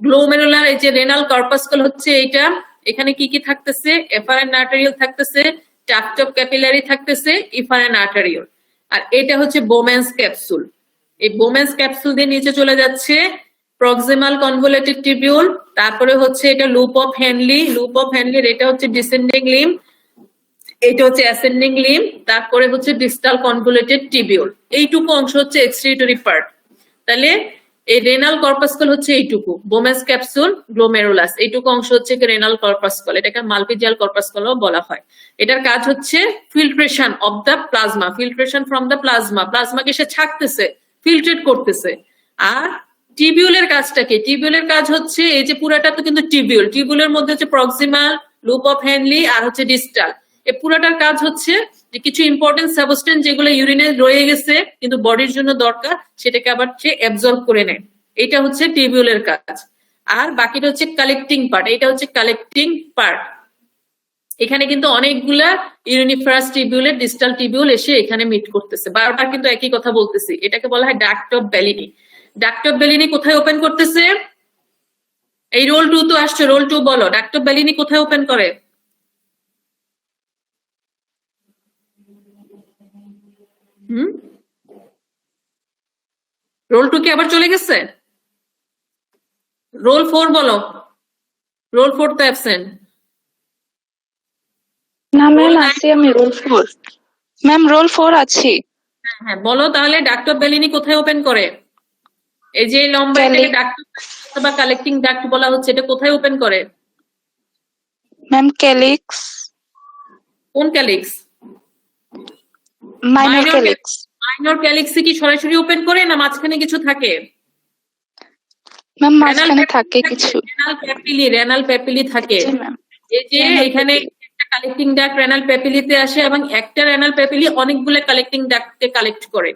গ্লোমেরুলার এই যে রেনাল কর্পাসকল হচ্ছে এইটা, এখানে কি কি থাকতেছে? এফারেন্ট আর্টেরিয়াল থাকতেছে, ট্রাক্ট অফ ক্যাপিলারি থাকতেছে, ইফারেন্ট আর্টেরিয়াল, আর এটা হচ্ছে বোম্যান্স ক্যাপসুল। এই বোম্যান্স ক্যাপসুল দিয়ে নিচে চলে যাচ্ছে প্রক্সিমাল কনভোলেটেড টিবিউল, তারপরে হচ্ছে এটা loop of Henle, loop of হ্যানলির এটা হচ্ছে ডিসেন্ডিং লিম্ব, এটা হচ্ছে অ্যাসেন্ডিং লিম্ব, তারপরে হচ্ছে ডিস্টাল কনভোলেটেড টিবিউল। এইটুকু অংশ হচ্ছে এক্সক্রিটরি পার্ট। তাহলে এই রেনাল কর্পাসকল হচ্ছে এইটুকু, বোম্যান্স ক্যাপসুল, গ্লোমেরুলাস, এইটুকু অংশ হচ্ছে রেনাল কর্পাসকল, এটাকে মালপিজিয়াল কর্পাসকলও বলা হয়। এটার কাজ হচ্ছে filtration of the plasma, filtration from the plasma, প্লাজমাকে সে ছাকতেছে, ফিল্ট্রেট করতেছে। আর টিবিউলের কাজটা কি? টিবিউলের কাজ হচ্ছে এই যে পুরাটা তো কিন্তু টিবিউল, টিবিউলের মধ্যে হচ্ছে প্রক্সিমাল, লুপ অফ হ্যানলি আর হচ্ছে ডিস্টাল। এই পুরাটার কাজ হচ্ছে যে কিছু ইম্পর্টেন্ট সাবস্টেন্স যেগুলো ইউরিনে রয়ে গেছে কিন্তু বডির জন্য দরকার, সেটাকে আবার সে অ্যাবজর্ব করে নেয়, এটা হচ্ছে টিবিউলের কাজ। আর বাকিটা হচ্ছে কালেক্টিং পার্ট, এটা হচ্ছে কালেক্টিং পার্ট। এখানে কিন্তু অনেকগুলা ইউরিনিফারাস টিবিউলের ডিস্টাল টিবিউল এসে এখানে মিট করতেছে, বারবার কিন্তু একই কথা বলতেছি, এটাকে বলা হয় ডাক্ট অফ বেলিনি। ডাক্ট অফ বেলিনি কোথায় ওপেন করতেছে? এই রোল 2 তো আসছে, রোল 2 বলো, ডাক্ট অফ বেলিনি কোথায় ওপেন করে? রোল 2 কি আবার চলে গেছে? রোল 4 বলো, রোল 4 তো অ্যাবসেন্ট। না ম্যাম আছি আমি রোল 4। ম্যাম রোল 4 আছি। হ্যাঁ বলো তাহলে, ডাক্ট অফ বেলিনি কোথায় ওপেন করে? এই যে লম্বা এটাকে ডাক্ট বা কালেক্টিং ডাক্ট বলা হচ্ছে, এটা কোথায় ওপেন করে? ম্যাম ক্যালিক্স, কোন ক্যালিক্স? Minor calyx. মাইনর ক্যালিক্সে কি সরাসরি ওপেন করে না মাঝখানে কিছু থাকে? ম্যাম মাঝখানে থাকে কিছু। রেনাল প্যাপিলি থাকে। জি ম্যাম। এই যে এখানে একটা কালেক্টিং ডাক্ট রেনাল প্যাপিলিতে আসে এবং একটা রেনাল প্যাপিলি অনেকগুলো কালেক্টিং ডাক্টকে কালেক্ট করে,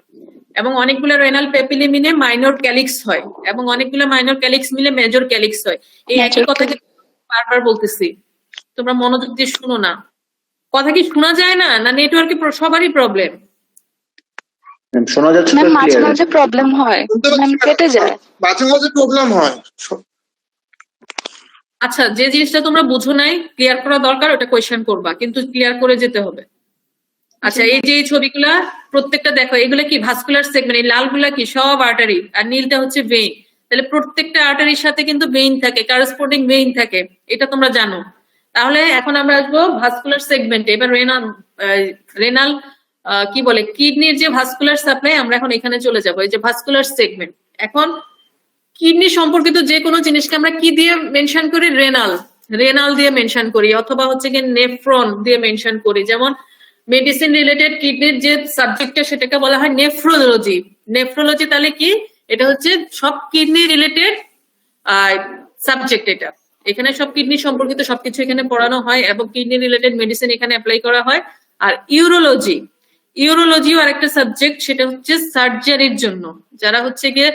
এবং অনেকগুলো রেনাল প্যাপিলি মিলে মাইনর ক্যালিক্স হয়, এবং অনেকগুলো মাইনর ক্যালিক্স মিলে মেজর ক্যালিক্স হয়। এই একই কথাকে বারবার বলতেছি, তোমরা মনোযোগ দিয়ে শুনো না। কথা কি শোনা যায় না? না নেটওয়ার্কে সবারই প্রবলেম? শোনা যাচ্ছে ম্যাম তো মাঝে clear? মাঝে প্রবলেম হয়, ম্যাম কেটে যায়। মাঝে মাঝে প্রবলেম হয়। আচ্ছা, যে জিনিসটা তোমরা বুঝো নাই, ক্লিয়ার করা দরকার, ওটা কোয়েশ্চেন করবা, কিন্তু ক্লিয়ার করে যেতে হবে। আচ্ছা, এই যে এই ছবিগুলা প্রত্যেকটা দেখো, এগুলা কি ভাস্কুলার সেগমেন্ট, এই লালগুলা কি সব আর্টারি, আর নীলটা হচ্ছে ভেইন। তাহলে প্রত্যেকটা আর্টারির সাথে কিন্তু ভেইন থাকে, কারেসপন্ডিং ভেইন থাকে, এটা তোমরা জানো। তাহলে এখন আমরা আসবো ভাস্কুলার সেগমেন্টে। এবার রেনাল কি বলে, কিডনির যে ভাস্কুলার সাপ্লাই, আমরা এখন এখানে চলে যাবো, এই যে ভাস্কুলার সেগমেন্ট। এখন কিডনি সম্পর্কিত যে কোনো জিনিসকে আমরা কি দিয়ে মেনশন করি? রেনাল, রেনাল দিয়ে মেনশন করি, অথবা হচ্ছে কি নেফ্রন দিয়ে মেনশন করি। যেমন মেডিসিন রিলেটেড কিডনির যে সাবজেক্টটা, সেটাকে বলা হয় নেফ্রোলজি। নেফ্রোলজি তাহলে কি? এটা হচ্ছে সব কিডনি রিলেটেড সাবজেক্ট। এটা এখানে সব কিডনি সম্পর্কিত সবকিছু এখানে পড়ানো হয়, এবং কিডনি রিলেটেড মেডিসিন এখানে অ্যাপ্লাই করা হয়। আর ইউরোলজি, ইউরোলজিও আরেকটা সাবজেক্ট, সেটা হচ্ছে সার্জারির জন্য, যারা হচ্ছে গিয়ে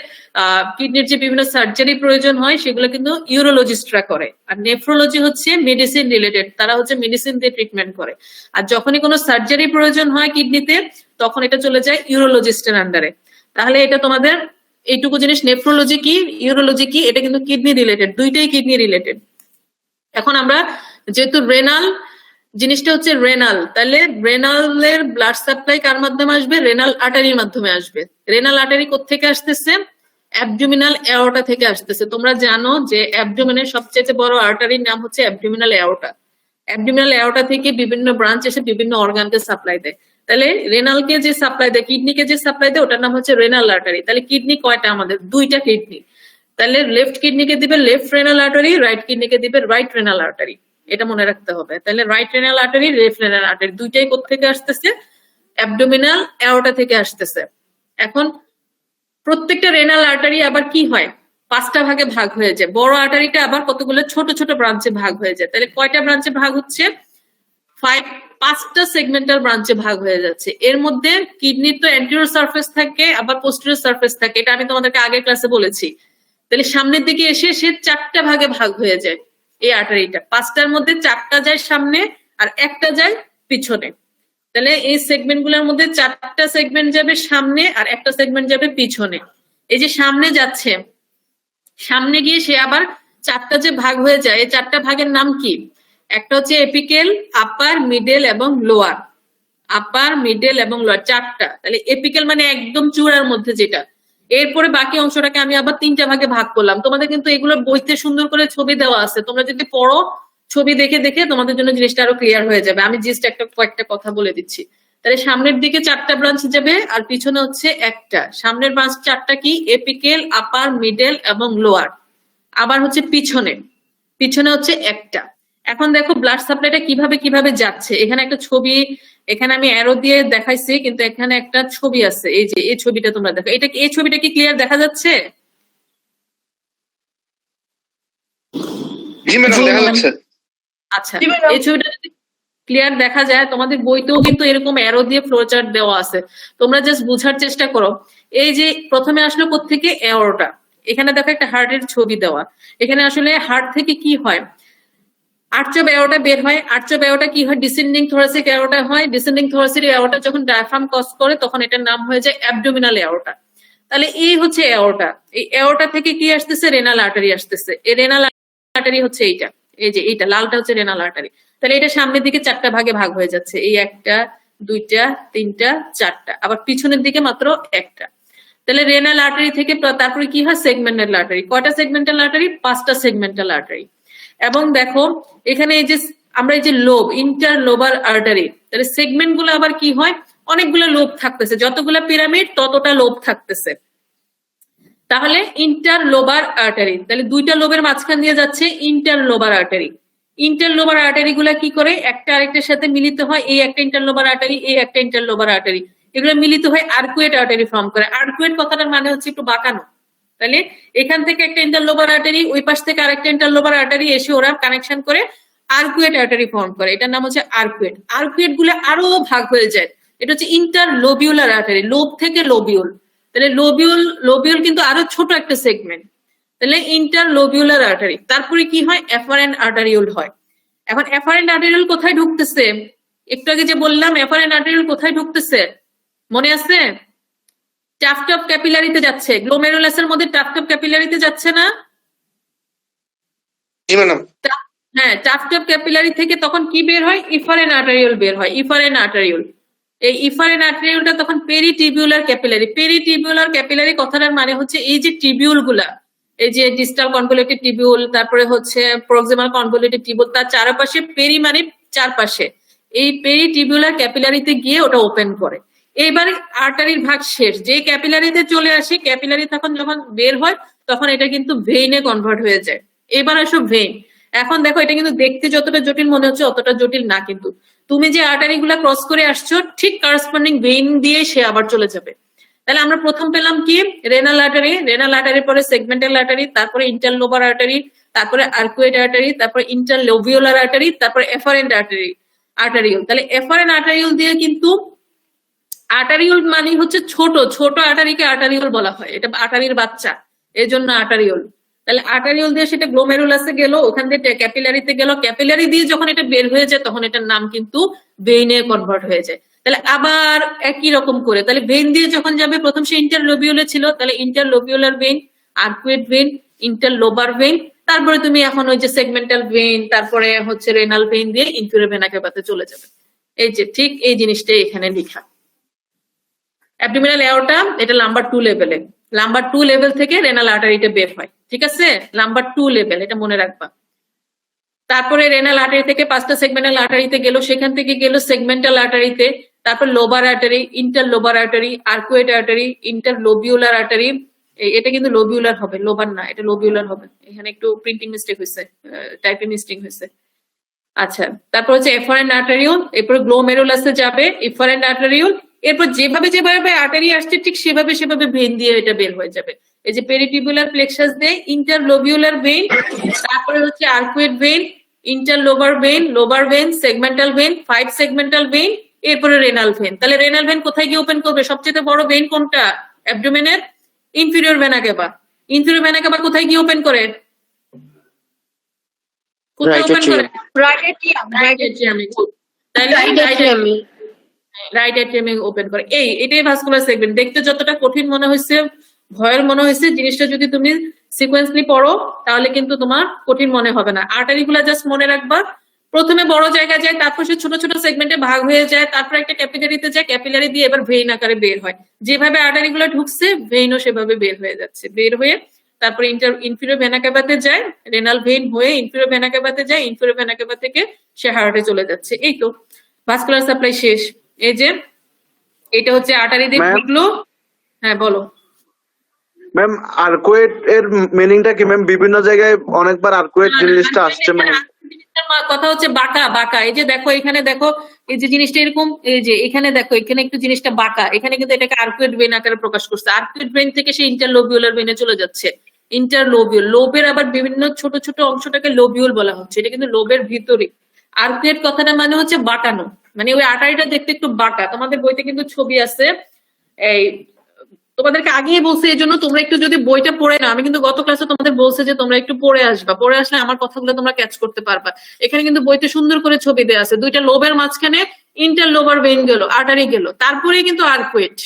কিডনির যে বিভিন্ন সার্জারি প্রয়োজন হয় সেগুলো কিন্তু ইউরোলজিস্টরা করে। আর নেফ্রোলজি হচ্ছে মেডিসিন রিলেটেড, তারা হচ্ছে মেডিসিন দিয়ে ট্রিটমেন্ট করে। আর যখনই কোনো সার্জারি প্রয়োজন হয় কিডনিতে, তখন এটা চলে যায় ইউরোলজিস্টের আন্ডারে। তাহলে এটা তোমাদের এইটুকু জিনিস, নেফ্রোলজি কি ইউরোলজি কি, এটা কিন্তু কিডনি রিলেটেড, দুইটাই কিডনি রিলেটেড। এখন আমরা যেহেতু রেনাল জিনিসটা হচ্ছে রেনাল, তাহলে রেনালের ব্লাড সাপ্লাই কার মাধ্যমে আসবে? রেনাল আর্টারির মাধ্যমে আসবে। রেনাল আর্টারি কোত্থেকে আসতেছে? অ্যাবডোমিনাল এওর্টা থেকে আসতেছে। তোমরা জানো যে অ্যাবডোমিনের সবচেয়ে বড় আর্টারির নাম হচ্ছে অ্যাবডোমিনাল এওর্টা। অ্যাবডোমিনাল এওর্টা থেকে বিভিন্ন ব্রাঞ্চ এসে বিভিন্ন অর্গানকে সাপ্লাই দেয়। তাহলে রেনালকে যে সাপ্লাই দেয়, কিডনিকে যে সাপ্লাই দেয়, ওটার নাম হচ্ছে রেনাল আর্টারি। তাহলে কিডনি কয়টা? আমাদের দুইটা কিডনি। তাহলে লেফট কিডনিকে দিবে লেফট রেনাল আর্টারি, রাইট কিডনিকে দিবে রাইট রেনাল আর্টারি, এটা মনে রাখতে হবে। তাহলে right renal artery, left renal artery দুইটাই কোত্থেকে আসতেছে? অ্যাবডোমিনাল অ্যাওর্টা থেকে আসতেছে। এখন প্রত্যেকটা রেনাল আর্টারি আবার কি হয়, 5টা ভাগে ভাগ হয়ে যায়। বড় আর্টারিটা আবার কতগুলো ছোট ছোট ব্রাঞ্চে ভাগ হয়ে যায়। তাহলে কয়টা ব্রাঞ্চে ভাগ হচ্ছে? 5টা সেগমেন্টাল ব্রাঞ্চে ভাগ হয়ে যাচ্ছে। এর মধ্যে কিডনির তো অ্যান্টেরিয়র সারফেস থাকে, আবার পোস্টেরিয়র সারফেস থাকে, এটা আমি তোমাদেরকে আগের ক্লাসে বলেছি। তাহলে সামনের দিকে এসে সে 4টা ভাগে ভাগ হয়ে যায় এই আর্টারিটা। 5টার মধ্যে 4টা যায় সামনে আর একটা যায় পিছনে। তাহলে এই সেগমেন্ট গুলোর মধ্যে 4টা সেগমেন্ট যাবে সামনে আর একটা সেগমেন্ট যাবে পিছনে। এই যে সামনে যাচ্ছে, সামনে গিয়ে সে আবার 4টা যে ভাগ হয়ে যায়, এই 4টা ভাগের নাম কি? একটা হচ্ছে এপিকেল, আপার, মিডল এবং লোয়ার। আপার, মিডল এবং লোয়ার 4টা। তাহলে এপিকেল মানে একদম চূড়ার মধ্যে যেটা। এরপরে বাকি অংশটাকে আমি আবার 3টা ভাগে ভাগ করলাম। তোমাদের কিন্তু এগুলো বইতে সুন্দর করে ছবি দেওয়া আছে, তোমরা যদি পড়ো ছবি দেখে দেখে তোমাদের জন্য জিনিসটা আরো ক্লিয়ার হয়ে যাবে। আমি জাস্ট কয়েকটা কথা বলে দিচ্ছি। তাহলে সামনের দিকে 4টা ব্রাঞ্চ যাবে আর পিছনে হচ্ছে একটা। সামনের ব্রাঞ্চ 4টা কি? এপিকেল, আপার, মিডল এবং লোয়ার। আবার হচ্ছে পিছনে, পিছনে হচ্ছে একটা। এখন দেখো ব্লাড সাপ্লাইটা কিভাবে কিভাবে যাচ্ছে। এখানে একটা ছবি, এখানে আমি অ্যারো দিয়ে দেখাইছি, কিন্তু এখানে একটা ছবি আছে। এই যে এই ছবিটা তোমরা দেখো, এটা এই ছবিটা কি ক্লিয়ার দেখা যাচ্ছে? জি ম্যাডাম, দেখা যাচ্ছে। আচ্ছা, এই ছবিটা যদি ক্লিয়ার দেখা যায়, তোমাদের বইতেও কিন্তু এরকম অ্যারো দিয়ে ফ্লোচার্ট দেওয়া আছে, তোমরা জাস্ট বুঝার চেষ্টা করো। এই যে প্রথমে আসলো কোত্থেকে? অ্যাওর্টা। এখানে দেখো একটা হার্টের ছবি দেওয়া। এখানে আসলে হার্ট থেকে কি হয়? আর্চ অফ অ্যাওর্টা বের হয়। আর্চ অফ অ্যাওর্টা কি হয়? ডিসেন্ডিং থোরাসিক অ্যাওর্টা হয়। ডিসেন্ডিং থোরাসিক অ্যাওর্টা যখন ডায়াফ্রাম ক্রস করে তখন এটার নাম হয়ে যায় অ্যাবডোমিনাল অ্যাওর্টা। তাহলে এই হচ্ছে অ্যাওর্টা। এই অ্যাওর্টা থেকে কি আসতেছে? রেনাল আর্টারি আসতেছে। এই রেনাল আর্টারি হচ্ছে এইটা, এই যে এইটা লালটা হচ্ছে রেনাল আর্টারি। তাহলে এটা সামনের দিকে 4টা ভাগে ভাগ হয়ে যাচ্ছে, এই 1টা 2টা 3টা 4টা, আবার পিছনের দিকে মাত্র একটা। তাহলে রেনাল আর্টারি থেকে তারপরে কি হয়? Segmental artery. কয়টা সেগমেন্টাল আর্টারি? 5টা সেগমেন্টাল আর্টারি। এবং দেখো এখানে এই যে আমরা এই যে লোব, ইন্টারলোবার আর্টারি, তাহলে সেগমেন্ট গুলো আবার কি হয়? অনেকগুলো লোব থাকতেছে, যতগুলো পিরামিড ততটা লোব থাকতেছে। তাহলে ইন্টারলোবার আর্টারি, তাহলে 2টা লোবের মাঝখান দিয়ে যাচ্ছে ইন্টারলোবার আর্টারি। ইন্টারলোবার আর্টারি গুলা কি করে? একটা আরেকটার সাথে মিলিত হয়। এই একটা ইন্টারলোবার আর্টারি, এই একটা ইন্টারলোবার আর্টারি, এগুলো মিলিত হয় আর্কুয়েট আর্টারি ফর্ম করে। আর্কুয়েট কথাটার মানে হচ্ছে একটু বাঁকানো। তাহলে এখান থেকে একটা ইন্টারলোবার আর্টারি, ওই পাশ থেকে আরেকটা ইন্টারলোবার আর্টারি এসে ওরা কানেকশন করে আর্কুয়েট আর্টারি ফর্ম করে, এটার নাম হচ্ছে আর্কুয়েট। আর্কুয়েট গুলো আরো ভাগ হয়ে যায়, এটা হচ্ছে ইন্টারলোবিউলার আর্টারি, লোব থেকে লোবিউল। তাহলে লোবিউল কিন্তু আরো ছোট একটা সেগমেন্ট। তাহলে ইন্টারলোবিউলার আর্টারি। তারপরে কি হয়? এফারেন্ট আর্টারিউল হয়। এখন এফারেন্ট আর্টারিউল কোথায় ঢুকতেছে? একটু আগে যে বললাম এফারেন্ট আর্টারিউল কোথায় ঢুকতেছে, মনে আছে? টাফট অফ ক্যাপিলারিতে যাচ্ছে। গ্লোমেরুলাসের মধ্যে টাফট অফ ক্যাপিলারিতে যাচ্ছে না? জি ম্যাডাম। হ্যাঁ, টাফট অফ ক্যাপিলারি থেকে তখন কি বের হয়? ইফারেন্ট আর্টারিউল বের হয়, ইফারেন্ট আর্টারিউল। এই ইফারেন্ট আর্টারিউলটা তখন পেরিটিবিউলার ক্যাপিলারি। পেরিটিবিউলার ক্যাপিলারি কথাটার মানে হচ্ছে এই যে টিবিউল গুলা, এই যে ডিস্টাল কনভলিউটেড টিবিউল, তারপরে হচ্ছে প্রক্সিমাল কনভলিউটেড টিবিউল, তার চারপাশে পেরি মানে চারপাশে, এই পেরিটিবিউলার ক্যাপিলারিতে গিয়ে ওটা ওপেন করে। এইবার আর্টারির ভাগ শেষ, যে ক্যাপিলারিতে চলে আসে, ক্যাপিলারি তখন যখন বের হয় তখন এটা কিন্তু ভেইনে কনভার্ট হয়ে যায়। এবার আসো ভেইন। এখন দেখো এটা কিন্তু দেখতে যতটা জটিল মনে হচ্ছে অতটা জটিল না, কিন্তু তুমি যে আর্টারি গুলা ক্রস করে আসছো ঠিক করসপন্ডিং ভেইন দিয়ে সে আবার চলে যাবে। তাহলে আমরা প্রথম পেলাম কি? Renal artery. রেনাল আর্টারির পরে সেগমেন্টাল আর্টারি, তারপরে ইন্টারলোবার আর্টারি, তারপরে আর্কুয়েট আর্টারি, তারপরে ইন্টারলোবিউলার আর্টারি, তারপরে এফারেন্ট আর্টারিউল। তাহলে এফারেন্ট আর্টারিউল দিয়ে কিন্তু, আর্টারিউল মানে হচ্ছে ছোট ছোট আর্টারিকে আর্টারিউল বলা হয়, এটা আর্টারির বাচ্চা, এই জন্য আর্টারিউল। তাহলে আর্টারিউল দিয়ে সেটা গ্লোমেরুলাসে গেল, ওখান থেকে ক্যাপিলারিতে গেল, ক্যাপিলারি দিয়ে যখন এটা বের হয়ে যায় তখন এটার নাম কিন্তু ভেইনে কনভার্ট হয়ে যায়। তাহলে আবার একই রকম করে, তাহলে ভেইন দিয়ে যখন যাবে, প্রথম সে ইন্টারলোবিউলে ছিল, তাহলে interlobular vein, arcuate vein, interlobar vein, তারপরে তুমি এখন ওই যে সেগমেন্টাল ভেইন, তারপরে হচ্ছে রেনাল ভেইন দিয়ে ইনফিরিয়র ভেনা ক্যাভাতে চলে যাবে। এই যে ঠিক এই জিনিসটাই এখানে লেখা। অ্যাবডোমিনাল অ্যাওর্টা এটা নাম্বার 2 লেভেলে, নাম্বার 2 লেভেল থেকে রেনাল আর্টারিটা বের হয়, ঠিক আছে? নাম্বার 2 লেভেল, এটা মনে রাখবা। তারপরে রেনাল আর্টারি থেকে 5টা সেগমেন্টাল আর্টারিতে গেল, সেখান থেকে গেল সেগমেন্টাল আর্টারিতে, তারপর lobar artery, interlobar artery, arcuate artery, interlobular artery. এটা কিন্তু লোবিউলার হবে, লোবার না, এটা লোবিউলার হবে। এখানে একটু প্রিন্টিং মিস্টেক হয়েছে, টাইপিং মিস্টেক হয়েছে। আচ্ছা, তারপর হচ্ছে এফারেন্ট আর্টারিওল, এরপর গ্লোমেরুলাসে যাবে, এফারেন্ট আর্টারিওল, এরপর যেভাবে যেভাবে আর্টারি আসছে ঠিক সেভাবে সেভাবে ভেইন দিয়ে এটা বের হয়ে যাবে। এই যে পেরিটিবুলার প্লেক্সাস দিয়ে ইন্টারলোবিউলার ভেইন, তারপরে হচ্ছে arcuate vein, interlobar vein, lobar vein, segmental vein, 5 segmental vein, এরপরে রেনাল ভেইন। তাহলে রেনাল ভেইন কোথায় গিয়ে ওপেন করবে? সবচেয়ে বড় ভেইন কোনটা? অ্যাবডোমেনের inferior vena cava. Inferior vena cava কোথায় গিয়ে ওপেন করে? কোথায় Right ওপেন করে? রাইট এটিএম রাইট এট্রিয়ামে। তাহলে রাইট এট্রিয়ামে ওপেন করে। এটাই ভাস্কুলার সেগমেন্ট। দেখতে যতটা কঠিন মনে হয়েছে, ভয়ের মনে হয়েছে, জিনিসটা যদি তুমি সিকোয়েন্সলি পড়ো তাহলে কিন্তু তোমার কঠিন মনে হবে না। আর্টারি গুলা জাস্ট মনে রাখবা, প্রথমে বড় জায়গা যায়, তারপর সে ছোট ছোট সেগমেন্টে ভাগ হয়ে যায়, তারপর একটা ক্যাপিলারিতে যায়, ক্যাপিলারি দিয়ে এবার ভেইন আকারে বের হয়। যেভাবে আর্টারি গুলো ঢুকছে ভেইনও সেভাবে বের হয়ে যাচ্ছে। বের হয়ে তারপরে ইনফিরিয়র ভেনা ক্যাভাতে যায়, রেনাল ভেইন হয়ে ইনফিরিয়র ভেনা ক্যাভাতে যায়, ইনফিরিয়র ভেনা ক্যাভা থেকে সে হার্টে চলে যাচ্ছে। এই তো ভাস্কুলার সাপ্লাই শেষ। এই যে এটা হচ্ছে আর্টারি দিয়ে Ma'am? ঢুকলো। হ্যাঁ বলো। ম্যাম আর্কুয়েট এর মিনিংটা কি ম্যাম? বিভিন্ন জায়গায় অনেকবার আর্কুয়েট জিনিসটা আসছে ম্যাম। কথা হচ্ছে বাঁকা বাঁকা। এই যে দেখো এখানে দেখো, এই যে জিনিসটা এরকম, এই যে এখানে দেখো এখানে একটু জিনিসটা বাঁকা, এখানে কিন্তু এটাকে আর্কুয়েট ভেইন আকারে প্রকাশ করছে। আর্কুয়েট ভেইন থেকে সে ইন্টারলোবিউলার ভেইনে চলে যাচ্ছে। ইন্টারলোবিউল, লোবের আবার বিভিন্ন ছোট ছোট অংশটাকে লোবিউল বলা হচ্ছে, এটা কিন্তু লোবের ভিতরে। আর্কুয়েট কথাটা মানে হচ্ছে বাঁকানো, মানে ওই আর্টারিটা দেখতে একটু বাঁকা। তোমাদের বইতে কিন্তু ছবি আছে, এই তোমাদেরকে আগেই বলছি, এই জন্য তোমরা একটু যদি বইটা পড়ে না, আমি কিন্তু গত ক্লাসে তোমাদের বলছে যে তোমরা একটু পড়ে আসবা, পড়ে আসলে আমার কথাগুলো তোমরা ক্যাচ করতে পারবা। এখানে কিন্তু বইতে সুন্দর করে ছবি দেওয়া আছে, দুইটা লোবের মাঝখানে ইন্টারলোবার ভেইন গেল, আর্টারি গেল, তারপরে কিন্তু আর্কুয়েট,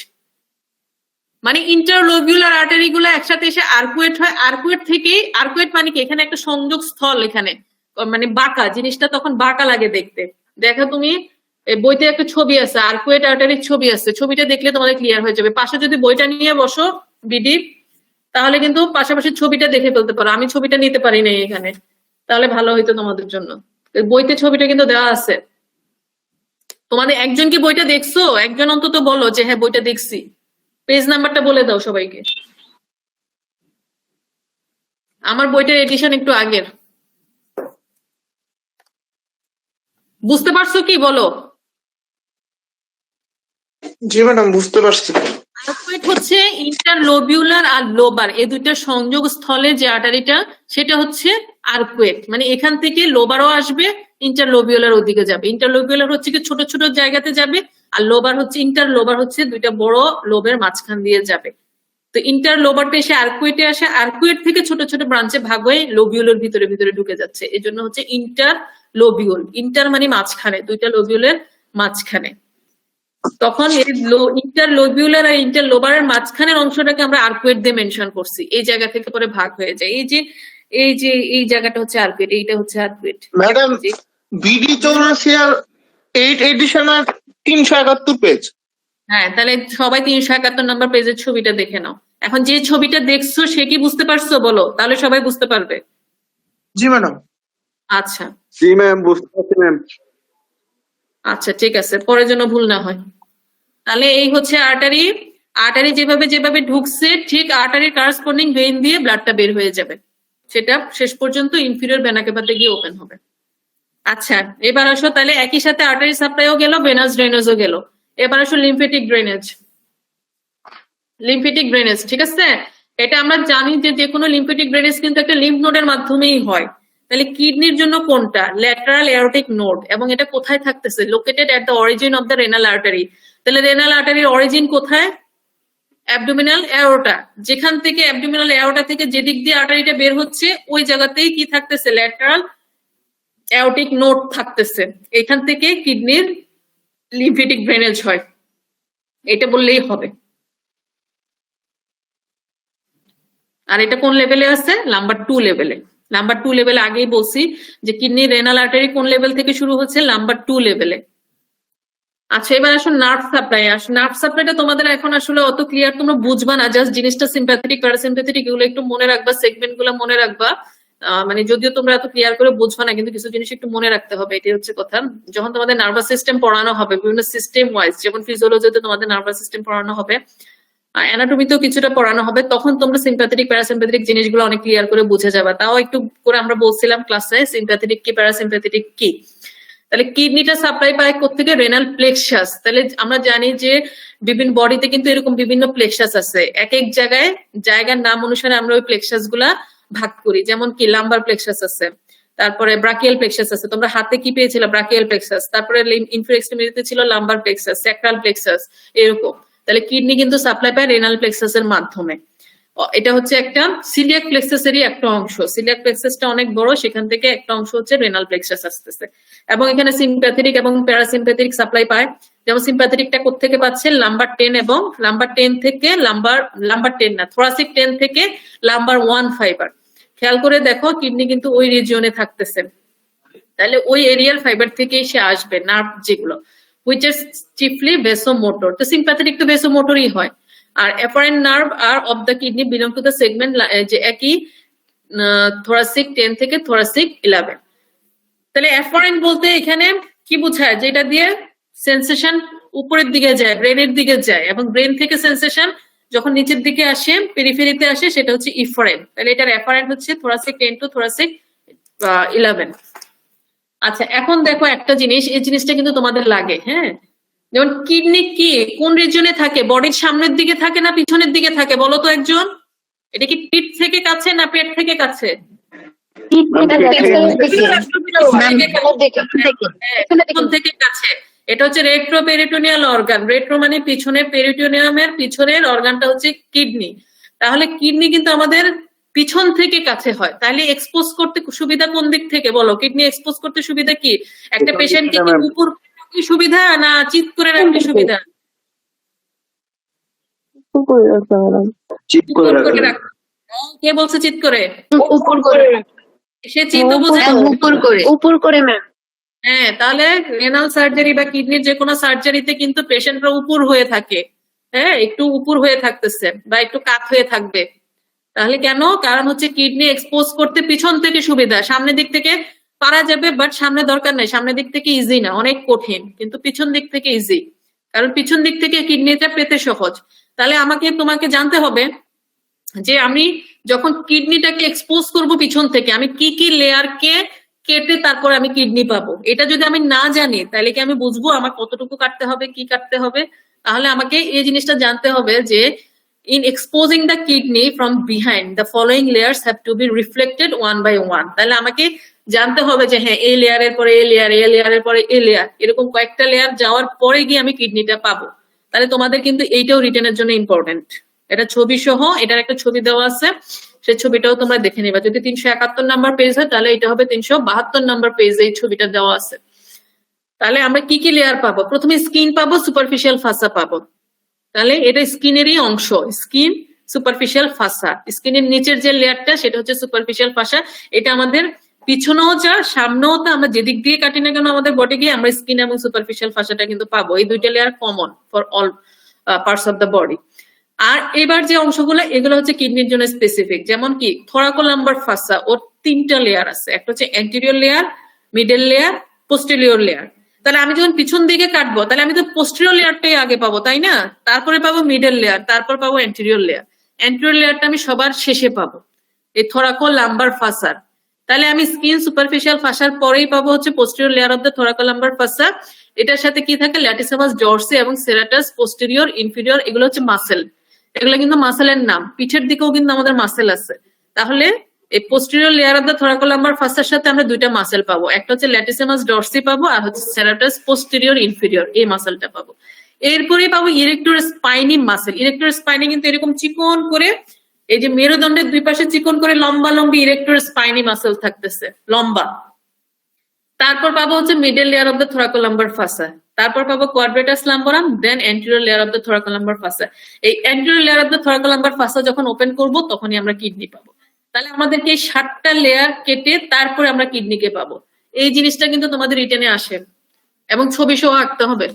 মানে ইন্টারলোবিউলার আর্টারি গুলো একসাথে এসে আর্কুয়েট হয়। আর্কুয়েট থেকেই, আর্কুয়েট মানে কি, এখানে একটা সংযোগ স্থল, এখানে মানে বাঁকা, জিনিসটা তখন বাঁকা লাগে দেখতে। দেখো তুমি বইতে একটা ছবি আছে, আর্কুয়েট আর্টারির ছবি আছে, ছবিটা দেখলে তোমাদের ক্লিয়ার হয়ে যাবে। পাশে যদি বইটা নিয়ে বসো বিডি, তাহলে কিন্তু পাশাপাশি ছবিটা দেখে ফেলতে পারো। আমি ছবিটা নিতে পারি নাই এখানে, তাহলে ভালো হইতো তোমাদের জন্য। বইতে ছবিটা কিন্তু দেওয়া আছে। তোমাদের একজন কি বইটা দেখছো? একজন অন্তত বলো যে হ্যাঁ বইটা দেখছি। পেজ নাম্বারটা বলে দাও সবাইকে। আমার বইটার এডিশন একটু আগের। বুঝতে পারছো কি বলো? জি ম্যাডাম বুঝতে পারছি। আর্কুয়েট হচ্ছে ইন্টারলোবিউলার আর লোবার, এই দুইটার সংযোগ স্থলে যে আর্টারিটা, সেটা হচ্ছে আর্কুয়েট। মানে এখান থেকে লোবারও আসবে, ইন্টারলোবিউলার ওদিকে যাবে। ইন্টারলোবিউলার হচ্ছে কি ছোট ছোট জায়গাতে যাবে, আর লোবার হচ্ছে, ইন্টারলোবার হচ্ছে দুইটা বড় লোবের মাঝখান দিয়ে যাবে। তো ইন্টারলোবারটা এসে আর্কুয়েটে আসে, আর্কুয়েট থেকে ছোট ছোট ব্রাঞ্চে ভাগ হয়ে লোবিউলের ভিতরে ভিতরে ঢুকে যাচ্ছে। এই জন্য হচ্ছে ইন্টারলোবিউল। ইন্টার মানে মাঝখানে, দুইটা লোবিউলের মাঝখানে। তখন এই ইন্টারলোবিউলার আর ইন্টারলোবারের মাঝখানের অংশটাকে আমরা আর্কুয়েট দিয়ে মেনশন করছি। এই জায়গা থেকে পরে ভাগ হয়ে যায়। এই জায়গাটা হচ্ছে আর্কুয়েট, এইটা হচ্ছে আর্কুয়েট। ম্যাডাম বিডি 84 আর 8 এডিশনের 371 পেজ। হ্যাঁ, তাহলে সবাই 371 নম্বর পেজের ছবিটা দেখে নাও। এখন যে ছবিটা দেখছো সে কি বুঝতে পারছো বলো, তাহলে সবাই বুঝতে পারবে। জি ম্যাডাম। আচ্ছা জি ম্যাম বুঝতে পারছি ম্যাম। আচ্ছা ঠিক আছে, পরের জন্য ভুল না হয়। তাহলে এই হচ্ছে আর্টারি। আর্টারি যেভাবে যেভাবে ঢুকছে ঠিক আর্টারির কারেসপন্ডিং ভেইন দিয়ে ব্লাডটা বের হয়ে যাবে, সেটা শেষ পর্যন্ত ইনফিরিয়র ভেনা ক্যাভাতে গিয়ে ওপেন হবে। আচ্ছা এবার আসো, তাহলে একই সাথে আর্টারি সাপ্লাইও গেল, ভেনাস ড্রেনেজও গেল। এবার আসো লিম্ফেটিক ড্রেনেজ। লিম্ফেটিক ড্রেনেজ, ঠিক আছে, এটা আমরা জানি যে কোনো লিম্ফেটিক ড্রেনেজ কিন্তু একটা লিম্ফ নোডের মাধ্যমেই হয়। তাহলে কিডনির জন্য কোনটা? Lateral erotic node. এবং এটা কোথায় থাকতেছে? Located at the origin of the renal artery. তাহলে রেনাল আর্টারির অরিজিন কোথায়? অ্যাবডোমিনাল এরোটা। যেখান থেকে অ্যাবডোমিনাল এরোটা থেকে যেদিক দিয়ে আর্টারিটা বের হচ্ছে ওই জায়গাতেই কি থাকতেছে? ল্যাটারাল এরোটিক নোড থাকতেছে। এখান থেকে কিডনির লিম্ফেটিক ড্রেনেজ হয়, এটা বললেই হবে। আর এটা কোন লেভেলে আছে? নাম্বার 2 লেভেলে। নাম্বার 2 লেভেলে আগেই বলছি যে কিডনি রেনাল আর্টারি কোন লেভেল থেকে শুরু হচ্ছে? নাম্বার 2 লেভেলে। আচ্ছা এবার আসুন নার্ভ সাপ্লাই। নার্ভ সাপ্লাইটা তোমাদের এখন আসলে অত ক্লিয়ার তোমরা বুঝবা না, জাস্ট জিনিসটা সিম্প্যাথেটিক প্যারাসিম্প্যাথেটিক এগুলো একটু মনে রাখবা, সেগমেন্ট গুলো মনে রাখবা। মানে যদিও তোমরা এত ক্লিয়ার করে বুঝবা না, কিন্তু কিছু জিনিস একটু মনে রাখতে হবে, এটাই হচ্ছে কথা। যখন তোমাদের নার্ভাস সিস্টেম পড়ানো হবে বিভিন্ন সিস্টেম ওয়াইজ, যেমন ফিজিওলজিতে তোমাদের নার্ভাস সিস্টেম পড়ানো হবে, অ্যানাটমিতেও কিছুটা পড়ানো হবে, তখন তোমরা সিম্প্যাথেটিক প্যারাসিম্প্যাথেটিক জিনিসগুলো অনেক ক্লিয়ার করে বুঝে যাবে। তাও একটু করে আমরা বলছিলাম ক্লাসে সিম্প্যাথেটিক কি প্যারাসিম্প্যাথেটিক কি। তাহলে কিডনিটা সাপ্লাই পায় কোত্থেকে? Renal plexus. তাহলে আমরা জানি যে বিভিন্ন বডিতে কিন্তু এরকম বিভিন্ন প্লেক্সাস আছে, এক এক জায়গার নাম অনুসারে আমরা ওই প্লেক্সাস গুলা ভাগ করি। যেমন কি লাম্বার প্লেক্সাস আছে, তারপরে ব্রাকিয়াল প্লেক্সাস আছে। তোমরা হাতে কি পেয়েছিলে? Brachial plexus. তারপরে ইনফেরিয়র এক্সট্রিমিটিতে ছিল লাম্বার প্লেক্সাস, স্যাক্রাল প্লেক্সাস, এরকম। তাহলে কিডনি কিন্তু সাপ্লাই পায় রেনাল প্লেক্সাসের মাধ্যমে। এটা হচ্ছে একটা সিলিয়াক প্লেক্সাসেরই একটা অংশ। সিলিয়াক প্লেক্সাসটা অনেক বড়, সেখান থেকে একটা অংশ হচ্ছে রেনাল প্লেক্সাস আসতেছে। এবং এখানে সিম্প্যাথেটিক এবং প্যারাসিম্প্যাথেটিক সাপ্লাই পায়। যেমন সিম্প্যাথেটিকটা কোত্থেকে পাচ্ছে? লাম্বার 10 এবং লাম্বার 10 থেকে লাম্বার 10 না, থোরাসিক 10 থেকে লাম্বার 1 ফাইবার। খেয়াল করে দেখো, কিডনি কিন্তু ওই রিজিয়নে থাকতেছে। তাহলে ওই এরিয়ার ফাইবার থেকে সে আসবে নার্ভ যেগুলো, which is chiefly vasomotor. তো সিম্প্যাথেটিক তো ভেসোমোটরই হয়। আর অ্যাফারেন্ট নার্ভ আর of the kidney belong to the segment যে একই থোরাসিক 10 থেকে থোরাসিক 11। তাহলে অ্যাফারেন্ট বলতে এখানে কি বোঝায়? যেটা দিয়ে সেন্সেশন উপরের দিকে যায়, ব্রেনের দিকে যায়, এবং ব্রেন থেকে সেন্সেশন যখন নিচের দিকে আসে, পেরিফেরিতে আসে, সেটা হচ্ছে ইফারেন্ট। তাহলে এটার অ্যাফারেন্ট হচ্ছে থোরাসিক 10 টু থোরাসিক 11। আচ্ছা, এখন দেখো একটা জিনিস, এই জিনিসটা কিন্তু তোমাদের লাগে, হ্যাঁ? যেমন কিডনি কি কোন রিজিয়নে থাকে? বডির সামনের দিকে থাকে না পিছনের দিকে থাকে? বলো তো একজন। এটা কি পিঠ থেকে কাছে না পেট থেকে কাছে? পিছন থেকে কাছে। এটা হচ্ছে রেট্রোপেরিটোনিয়াল অর্গান। রেট্রো মানে পিছনে, পেরিটোনিয়ামের পিছনের অর্গানটা হচ্ছে কিডনি। তাহলে কিডনি কিন্তু আমাদের পিছন থেকে কাছে হয়। তাহলে এক্সপোজ করতে সুবিধা কোন দিক থেকে বলো? কিডনি এক্সপোজ করতে সুবিধা কি? একটা পেশেন্টকে কি উপর কি সুবিধা না চিৎ করে রাখতে সুবিধা? চিপ করে করে রাখেন। রাখতে। কে বলছে চিৎ করে? উপর করে সে চিৎ বোঝে। উপর করে ম্যাম। হ্যাঁ, তাহলে রেনাল সার্জারি বা কিডনির যে কোনো সার্জারিতে কিন্তু পেশেন্টরা উপর হয়ে থাকে। হ্যাঁ, একটু উপর হয়ে থাকতেছে বা একটু কাত হয়ে থাকবে। তাহলে কেন? কারণ হচ্ছে কিডনি এক্সপোজ করতে পিছন থেকে সুবিধা। সামনের দিক থেকে পারা যাবে, বাট সামনে দরকার নেই। সামনের দিক থেকে ইজি না, অনেক কঠিন, কিন্তু পিছন দিক থেকে ইজি। কারণ পিছন দিক থেকে কিডনিটা পেতে সহজ। তাহলে তোমাকে জানতে হবে যে আমি যখন কিডনিটাকে এক্সপোজ করব পিছন থেকে, আমি কি কি লেয়ারকে কেটে তারপর আমি কিডনি পাবো। এটা যদি আমি না জানি, তাহলে কি আমি বুঝবো আমার কতটুকু কাটতে হবে, কি কাটতে হবে? তাহলে আমাকে এই জিনিসটা জানতে হবে যে in exposing the kidney from behind, the following layers have to be reflected one by one. তাহলে আমাকে জানতে হবে যে হ্যাঁ, এই লেয়ারের পরে এই লেয়ার, এই লেয়ারের পরে এই লেয়ার, এরকম কয়েকটা লেয়ার যাওয়ার পরে গিয়ে আমি কিডনিটা পাবো। তাহলে তোমাদের কিন্তু এইটাও রিটেনের জন্য ইম্পর্টেন্ট। এটা ছবি সহ, এটার একটা ছবি দেওয়া আছে, সেই ছবিটাও তোমরা দেখে নিবা। যদি 371 নাম্বার পেজ হয়, তাহলে এটা হবে 372 নাম্বার পেজ, এই ছবিটা দেওয়া আছে। তাহলে আমরা কি কি লেয়ার পাবো? প্রথমে স্কিন পাবো, সুপারফিশিয়াল ফাসা পাবো। তাহলে এটা স্কিনেরই অংশ, স্কিন, সুপারফিশিয়াল ফাসা। স্কিনের নিচের যে লেয়ারটা সেটা হচ্ছে সুপারফিশিয়াল ফাসা। এটা আমাদের পিছনেও যা সামনেও তা, আমরা যেদিক দিয়ে কাটি না কেন আমাদের বডি গিয়ে, আমরা স্কিন এবং সুপারফিশিয়াল ফাসাটা কিন্তু পাবো। এই দুইটা layer common for all parts of the body. আর এবার যে অংশগুলো, এগুলো হচ্ছে কিডনির জন্য স্পেসিফিক। যেমন কি থোরাকোলাম্বার ফাসা, ওর 3টা লেয়ার আছে। একটা হচ্ছে anterior layer, middle layer, posterior layer. তাহলে আমি যখন পিছন দিকে কাটবো, তাহলে আমি তো পোস্টেরিয়র লেয়ারটাই আগে পাবো, তাই না? তারপরে পাবো মিডল লেয়ার, তারপর পাবো অ্যান্টেরিয়র লেয়ার। অ্যান্টেরিয়র লেয়ারটা আমি সবার শেষে পাবো, এই থোরাকোলাম্বার ফাসার। তাহলে আমি স্কিন, সুপারফিশিয়াল ফাসার পরেই পাবো হচ্ছে posterior layer of the thoracolumbar ফাসা। এটার সাথে কি থাকে? ল্যাটিসামাস ডরসি এবং সেরাটাস পোস্টেরিয়র, ইনফিরিয়র, এগুলো হচ্ছে মাসেল। এগুলো কিন্তু মাসেলের নাম। পিঠের দিকেও কিন্তু আমাদের মাসেল আছে। তাহলে এই posterior layer of the thoracolumbar phasor সাথে আমরা দুইটা মাসেল পাবো। একটা হচ্ছে ল্যাটিসামাস ডরসি পাবো, আর হচ্ছে সেরাটাস পোস্টেরিয়র ইনফিরিয়র, এই মাসেলটা পাবো। এরপরেই পাবো erector spiny muscle. Erector spiny কিন্তু এরকম চিকন করে, এই যে মেরুদণ্ডের দুই পাশে চিকন করে লম্বা লম্বি ইরেক্টর স্পাইনি মাসেল থাকতেছে, লম্বা। তারপর পাবো হচ্ছে middle layer of the thoracolumbar fascia. তারপর পাবো quadratus lumborum, then anterior layer of the thoracolumbar fascia. এই anterior layer of the thoracolumbar fascia যখন ওপেন করব, তখনই আমরা কিডনি পাবো। তাহলে আমাদেরকে এই 7টা লেয়ার কেটে তারপরে আমরা কিডনিকে পাবো। এই জিনিসটা কিন্তু তোমাদের রিটেনে আসে, এবং ছবি সহ আঁকতে হবে।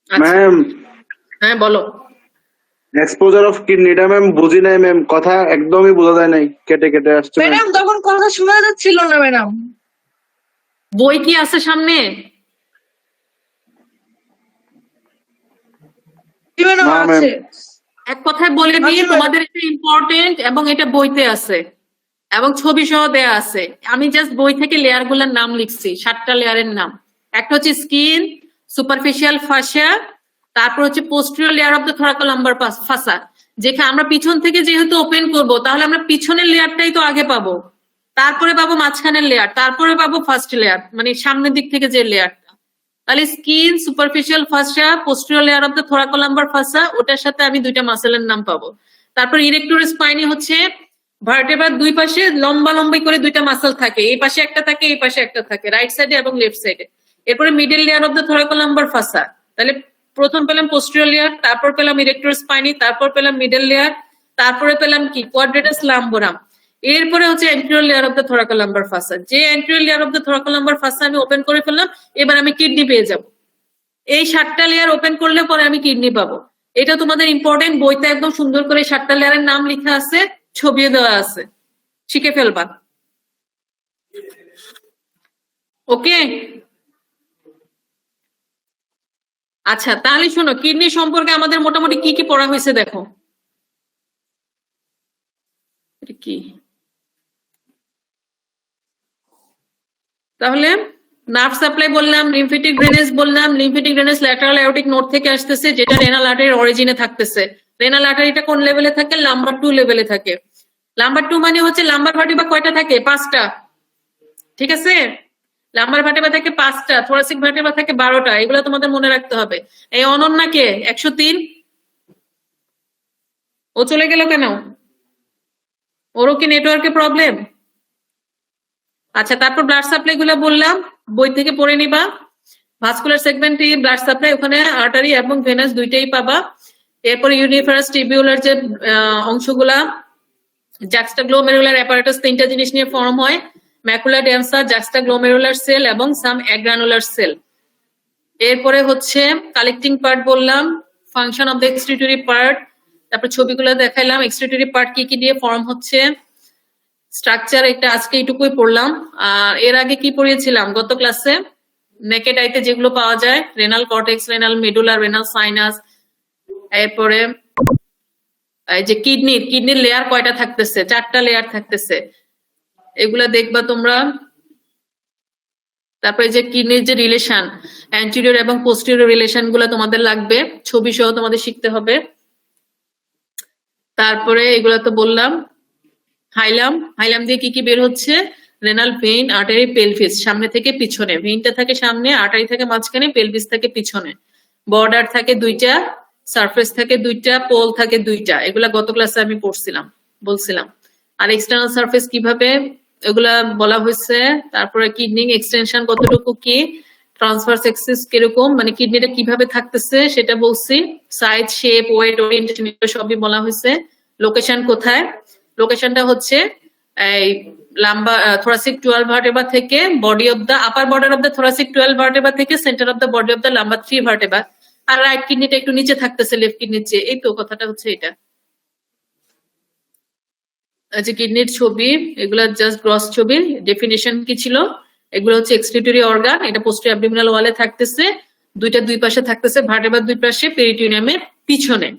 ম্যাম, হ্যাঁ বলো। এক্সপোজার অফ কিডনি, এটা ম্যাম বুঝি নাই ম্যাম, কথা একদমই বোঝা যায় নাই, কেটে কেটে আসছে। ম্যাডাম তখন কথা শোনা যাচ্ছিল না ম্যাডাম। বই কি আছে সামনে? ম্যাডাম না, আছে। এক কথায় বলে দিই, তোমাদের এটা ইম্পর্টেন্ট এবং এটা বইতে আছে। এবং ছবি সহ দেয়া আছে। আমি জাস্ট বই থেকে লেয়ার গুলার নাম লিখছি, 7টা লেয়ারের নাম। একটা হচ্ছে স্কিন, সুপারফিশিয়াল ফাসিয়া, তারপর হচ্ছে posterior layer of the thoracolumbar ফাসা। যেখানে আমরা পিছন থেকে যেহেতু ওপেন করব, তাহলে আমরা পিছনের লেয়ারটাই তো আগে পাবো, তারপরে পাবো মাঝখানের লেয়ার, তারপরে পাবো ফার্স্ট লেয়ার, মানে সামনের দিক থেকে যে লেয়ারটা। তাহলে skin, superficial fascia, posterior layer of the thoracolumbar fascia, ওটার সাথে আমি 2টা মাসেলের নাম পাবো। তারপর ইরেক্টর স্পাইনি হচ্ছে ভার্টেব্রার দুই পাশে লম্বা লম্বি করে 2টা মাসল থাকে, এই পাশে একটা থাকে, এই পাশে একটা থাকে, রাইট সাইডে এবং লেফট সাইডে। এরপরে middle layer of the thoracolumbar ফাসা। তাহলে প্রথম পেলাম পোস্টেরিয়র লেয়ার, তারপর পেলাম ইরেক্টর স্পাইনি, তারপর পেলাম মিডল লেয়ার, তারপরে পেলাম কি কোয়াড্রেটাস লাম্বোরাম। এরপরে হচ্ছে anterior layer of the thoracolumbar fascia. যে anterior layer of the thoracolumbar fascia আমি ওপেন করে ফেললাম, এবার আমি কিডনি পেয়ে যাব। এই 7টা লেয়ার ওপেন করলে পরে আমি কিডনি পাবো। এটা তোমাদের ইম্পর্টেন্ট, বইতে একদম সুন্দর করে 7টা লেয়ারের নাম লেখা আছে, ছবিও দেওয়া আছে, শিখে ফেলবা। ওকে, আচ্ছা তাহলে শোনো, কিডনি সম্পর্কে আমাদের মোটামুটি কি কি পড়া হয়েছে দেখো। এটা কি তাহলে নার্ভ সাপ্লাই বললাম, লিম্ফেটিক ড্রেনেজ বললাম। Lymphatic drainage lateral aortic node থেকে আসতেছে, যেটা রেনাল আর্টারির অরিজিনে থাকতেছে। রেনাল আর্টারিটা কোন লেভেলে থাকে? লাম্বার 2 লেভেলে থাকে। লাম্বার 2 মানে হচ্ছে লাম্বার ভার্টিব্রা কয়টা থাকে? 5টা, ঠিক আছে? লাম্বার ভার্টিব্রা থাকে 5টা, থোরাসিক ভার্টিব্রা থাকে 12টা। এগুলো তোমাদের মনে রাখতে হবে। এই অনন্যাকে 103, ও চলে গেল কেন? ওরও কি নেটওয়ার্কে প্রবলেম? আচ্ছা, তারপর ব্লাড সাপ্লাই গুলো বললাম, বই থেকে পড়ে নিবা। ভাস্কুলার সেগমেন্ট ব্লাড সাপ্লাই, ওখানে আর্টারি এবং ভেনাস দুইটাই পাবা। এরপর ইউনিফারাস টিবিউলার যে অংশগুলা, জাক্সটাগ্লোমেরুলার অ্যাপারেটাস 3টা জিনিস নিয়ে ফর্ম হয়, ম্যাকুলা ডেন্সা, জাক্সটাগ্লোমেরুলার সেল এবং সাম অ্যাগ্রানুলার সেল। এরপরে হচ্ছে কালেক্টিং পার্ট বললাম, function of the excretory part, তারপর ছবিগুলো দেখাইলাম, এক্সক্রিটরি পার্ট কি কি দিয়ে ফর্ম হচ্ছে, স্ট্রাকচার একটা আজকে এইটুকুই পড়লাম। আর এর আগে কি পড়িয়েছিলাম গত ক্লাসে? নেকেড আইতে যেগুলো পাওয়া যায়, renal cortex, renal medulla, renal sinus. এরপরে এই যে কিডনির লেয়ার কয়টা থাকতেছে? 4টা লেয়ার থাকতেছে, এগুলা দেখবা তোমরা। তারপরে যে কিডনির যে রিলেশন, অ্যান্টেরিয়র এবং পোস্টেরিয়র রিলেশন গুলো তোমাদের লাগবে, ছবি সহ তোমাদের শিখতে হবে। তারপরে এগুলা তো বললাম। হাইলাম দিয়ে কি কি বের হচ্ছে? রেনাল ভেইন, আর্টারি, পেলভিস, সামনে থেকে পিছনে। ভেইনটা থাকে সামনে, আর্টারি থাকে মাঝখানে, পেলভিস থাকে পিছনে। বর্ডার থাকে 2টা, সারফেস থাকে 2টা, পোল থাকে 2টা। এগুলা গত ক্লাসে আমি বলছিলাম। আর এক্সটার্নাল সারফেস কিভাবে, এগুলা বলা হয়েছে। তারপরে কিডনি এক্সটেনশন কতটুকু, কি ট্রান্সভার্স এক্সিস কিরকম, মানে কিডনিটা কিভাবে থাকতেছে সেটা বলছি। সাইজ, শেপ, ওয়েট, ওরিয়েন্টেশন সবই বলা হয়েছে। লোকেশন কোথায়? লোকেশনটা হচ্ছে এই লাম্বা থোরাসিক 12 ভার্টেব্রা থেকে body of the upper border of the thoracic 12 vertebra থেকে centre of the body of the lumbar 3 vertebra. আর রাইট কিডনিটা একটু নিচে থাকতেছে লেফট কিডনির চেয়ে। এই তো কথাটা হচ্ছে এটা। যে কিডনির ছবি, এগুলা জাস্ট গ্রস ছবি। ডেফিনেশন কি ছিল? এগুলো হচ্ছে এক্সক্রিটরি অর্গান, এটা পোস্টেরিয়র অ্যাবডোমিনাল ওয়ালে থাকতেছে, দুই পাশে থাকতেছে, ভার্টেব্রার 2 পাশে, পেরিটোনিয়ামের পিছনে।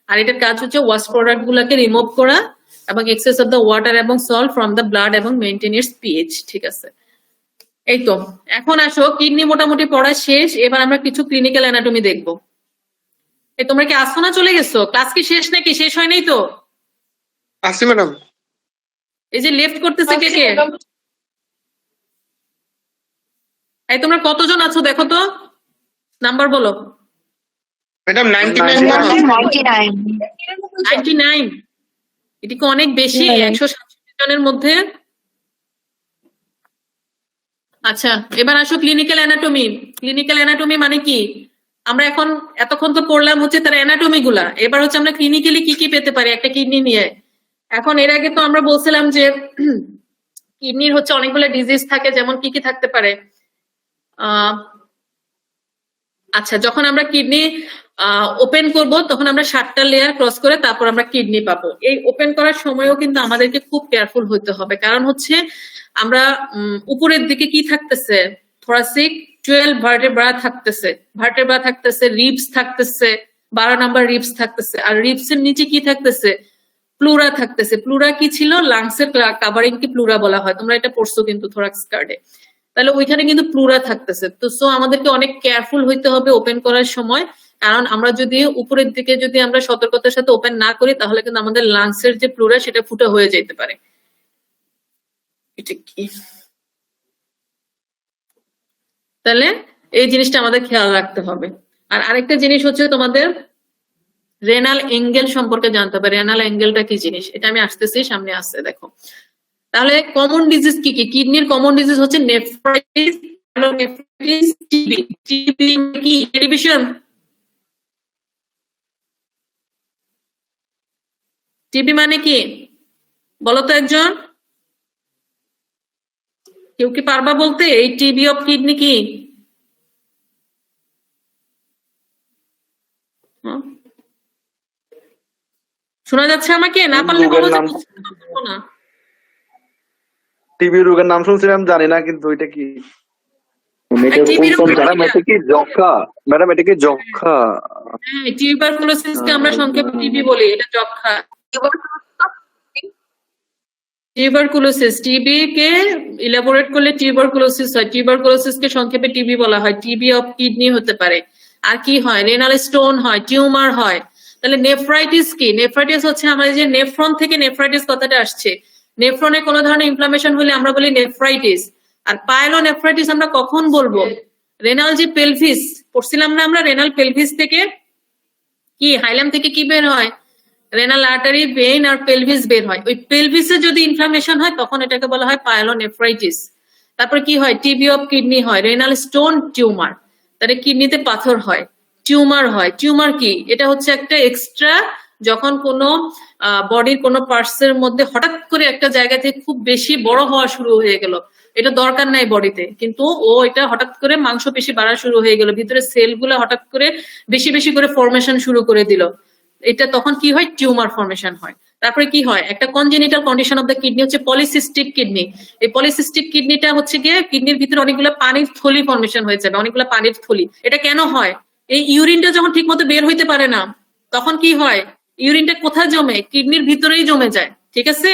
আর এটার কাজ হচ্ছে ওয়াস্ট প্রোডাক্ট গুলাকে রিমুভ করা এবং এক্সেস অফ দ্য ওয়াটার এবং সল্ট ফ্রম দ্য ব্লাড এবং মেইনটেইন ইটস পিএইচ। ঠিক আছে, এই তো। এখন আসো, কিডনি মোটামুটি পড়া শেষ। এবার আমরা কিছু ক্লিনিক্যাল অ্যানাটমি দেখবো। এই তোমরা কি আসছো না চলে গেছো? ক্লাস কি শেষ নাকি? শেষ হয় নাই তো? আসি ম্যাডাম। এই যে লেফট করতেছে কে কে? এই তোমরা কতজন আছো দেখো তো, নাম্বার বলো। ম্যাডাম 99 99। এটি কি অনেক বেশি 167 জনের মধ্যে? আচ্ছা, এবার আসো ক্লিনিক্যাল অ্যানাটমি। ক্লিনিক্যাল অ্যানাটমি মানে কি? আমরা এখন এতক্ষণ তো পড়লাম হচ্ছে তার অ্যানাটমি গুলা, এবার হচ্ছে আমরা ক্লিনিক্যালি কি কি পেতে পারি একটা কিডনি নিয়ে। এখন এর আগে তো আমরা বলছিলাম যে কিডনির হচ্ছে অনেকগুলো ডিজিজ থাকে, যেমন কি কি থাকতে পারে। আচ্ছা, যখন আমরা কিডনি ওপেন করব তখন আমরা 7টা লেয়ার ক্রস করে তারপর আমরা কিডনি পাবো। এই ওপেন করার সময়ও কিন্তু আমাদেরকে খুব কেয়ারফুল হতে হবে, কারণ হচ্ছে আমরা উপরের দিকে কি থাকতেছে, থোরাসিক 12 ভার্টেব্রা থাকতেছে, রিবস থাকতেছে, 12 নাম্বার রিবস থাকতেছে। আর রিবস এর নিচে কি থাকতেছে? প্লুরা থাকতেছে। প্লুরা কি ছিল? লাংসের কাভারিং কি প্লুরা বলা হয়, তোমরা এটা পড়ছো কিন্তু থোরাক্স কার্ডে। তাহলে ওইখানে কিন্তু প্লুরা থাকতেছে। তো সো আমাদেরকে অনেক কেয়ারফুল হইতে হবে ওপেন করার সময়, কারণ আমরা যদি উপরের দিকে যদি আমরা সতর্কতার সাথে ওপেন না করি তাহলে কিন্তু আমাদের লাংসের যে প্লুরা সেটা ফুটা হয়ে যেতে পারে। এটা কি? তাহলে এই জিনিসটা আমাদের খেয়াল রাখতে হবে। আর আরেকটা জিনিস হচ্ছে তোমাদের রেনাল এঙ্গেল সম্পর্কে জানতে হবে। রেনাল এঙ্গেলটা কি জিনিস এটা আমি আসতেছি, সামনে আসছে দেখো। তাহলে কমন ডিজিজ কি কি? কিডনির কমন ডিজিজ হচ্ছে নেফ্রাইটিস, টিবি। টিবি কি টেলিভিশন? টিবি মানে কি বলো তো একজন, কেউ কি পারবা বলতে? এই টিবি অফ কিডনি কি? শোনা যাচ্ছে আমাকে? না পারলে বলো যে বুঝতে না। টিবি রোগের নাম শুনছিলাম, জানি না কিন্তু এটা কি। ম্যাডাম এটা কি যক্ষা? ম্যাডাম এটা কি যক্ষা? হ্যাঁ, টিউবারকুলোসিসকে আমরা সংক্ষেপে টিবি বলি, এটা যক্ষা। টিউবারকুলোসিস, টিবি কে ইলাবোরেট করলে টিউবারকুলোসিস হয়। টিউবারকুলোসিসকে সংক্ষেপে টিবি বলা হয়। টিবি অফ কিডনি হতে পারে। আর কি হয়? রেনাল স্টোন হয়, টিউমার হয়। তাহলে নেফ্রাইটিস কি? নেফ্রাইটিস হচ্ছে আমাদের যে নেফ্রন থেকে নেফ্রাইটিস কথাটা আসছে। নেফ্রনে কোনো ধরনের ইনফ্লামেশন হলে আমরা বলি নেফ্রাইটিস। আর পাইলোনেফ্রাইটিস আমরা কখন বলবো? রেনাল যে পেলভিস পড়ছিলাম না আমরা, রেনাল পেলভিস থেকে কি হাইলাম থেকে কি বের হয়? রেনাল আর্টারি, ভেইন আর পেলভিস বের হয়। ওই পেলভিসে যদি ইনফ্লামেশন হয় তখন এটাকে বলা হয় পাইলোনেফ্রাইটিস। তারপরে কি হয়? টিবি অফ কিডনি হয়, রেনাল স্টোন, টিউমার। তাহলে কিডনিতে পাথর হয়, টিউমার হয়। টিউমার কি? এটা হচ্ছে একটা এক্সট্রা, যখন কোনো বডির কোনো পার্টস এর মধ্যে হঠাৎ করে একটা জায়গা থেকে খুব বেশি বড় হওয়া শুরু হয়ে গেল, এটা দরকার নাই বডিতে, কিন্তু ও এটা হঠাৎ করে মাংসপেশি বাড়া শুরু হয়ে গেল, ভিতরে সেলগুলো হঠাৎ করে বেশি বেশি করে ফরমেশন শুরু করে দিল, এটা তখন কি হয়? টিউমার ফরমেশন হয়। তারপরে কি হয়? একটা congenital condition of the kidney হচ্ছে পলিসিস্টিক কিডনি। এই পলিসিস্টিক কিডনিটা হচ্ছে গিয়ে কিডনির ভিতরে অনেকগুলো পানির থলি ফরমেশন হয়ে যাবে, অনেকগুলো পানির থলি। এটা কেন হয়? এই ইউরিনটা যখন ঠিক মতো বের হইতে পারে না তখন কি হয়? ইউরিনটা কোথায় জমে? কিডনির ভিতরেই জমে যায়। ঠিক আছে?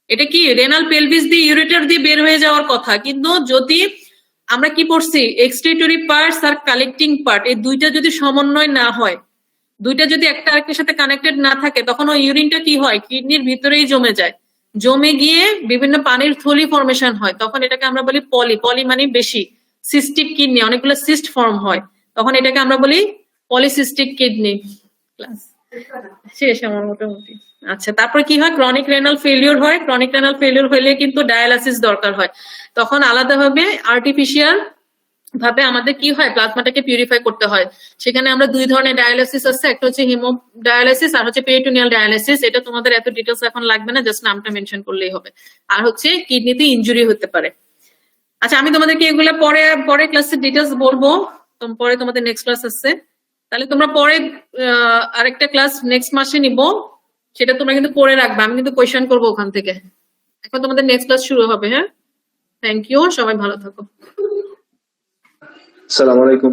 এটা কি রেনাল পেলভিস দিয়ে ইউরেটার দিয়ে বের হয়ে যাওয়ার কথা, কিন্তু যদি আমরা কি পড়ছি এক্সক্রিটরি পার্টস আর কালেক্টিং পার্ট, এই দুইটা যদি সমন্বয় না হয়, দুইটা যদি একটা আরেকটার সাথে কানেক্টেড না থাকে, তখন ওই ইউরিনটা কি হয়? কিডনির ভিতরেই জমে যায়, জমে গিয়ে বিভিন্ন পানির থলি ফরমেশন হয়। তখন এটাকে আমরা বলি পলি। পলি মানে বেশি। সিস্টিক কিডনি, অনেকগুলো সিস্ট ফর্ম হয়, তখন এটাকে আমরা বলি পলিসিস্টিক কিডনি। ক্লাস শেষ আমার মোটামুটি। আচ্ছা, তারপরে কি হয়? ক্রনিক রেনাল ফেলিওর হয়। ক্রনিক রেনাল ফেলিওর হলে কিন্তু ডায়ালাসিস দরকার হয়, তখন আলাদাভাবে আর্টিফিশিয়াল ভাবে আমাদের কি হয়? প্লাজমাটাকে পিউরিফাই করতে হয়। সেখানে আমরা দুই ধরনের ডায়ালাসিস আছে, একটা হচ্ছে হিমো ডায়ালাসিস আর হচ্ছে পেরিটোনিয়াল ডায়ালাসিস। এটা তোমাদের এত ডিটেলস এখন লাগবে না, জাস্ট নামটা মেনশন করলেই হবে। আর হচ্ছে কিডনিতে ইনজুরি হতে পারে। আচ্ছা, আমি তোমাদেরকে এগুলো পরে পরে ক্লাসের ডিটেলস বলবো, পরে তোমাদের নেক্সট ক্লাস আছে। তাহলে তোমরা পরে আরেকটা ক্লাস নেক্সট মাসে নিব, সেটা তোমরা কিন্তু পড়ে রাখবে, আমি কিন্তু কোয়েশ্চেন করবো ওখান থেকে। এখন তোমাদের নেক্সট ক্লাস শুরু হবে। হ্যাঁ, থ্যাংক ইউ, সবাই ভালো থাকো। আসসালামু আলাইকুম।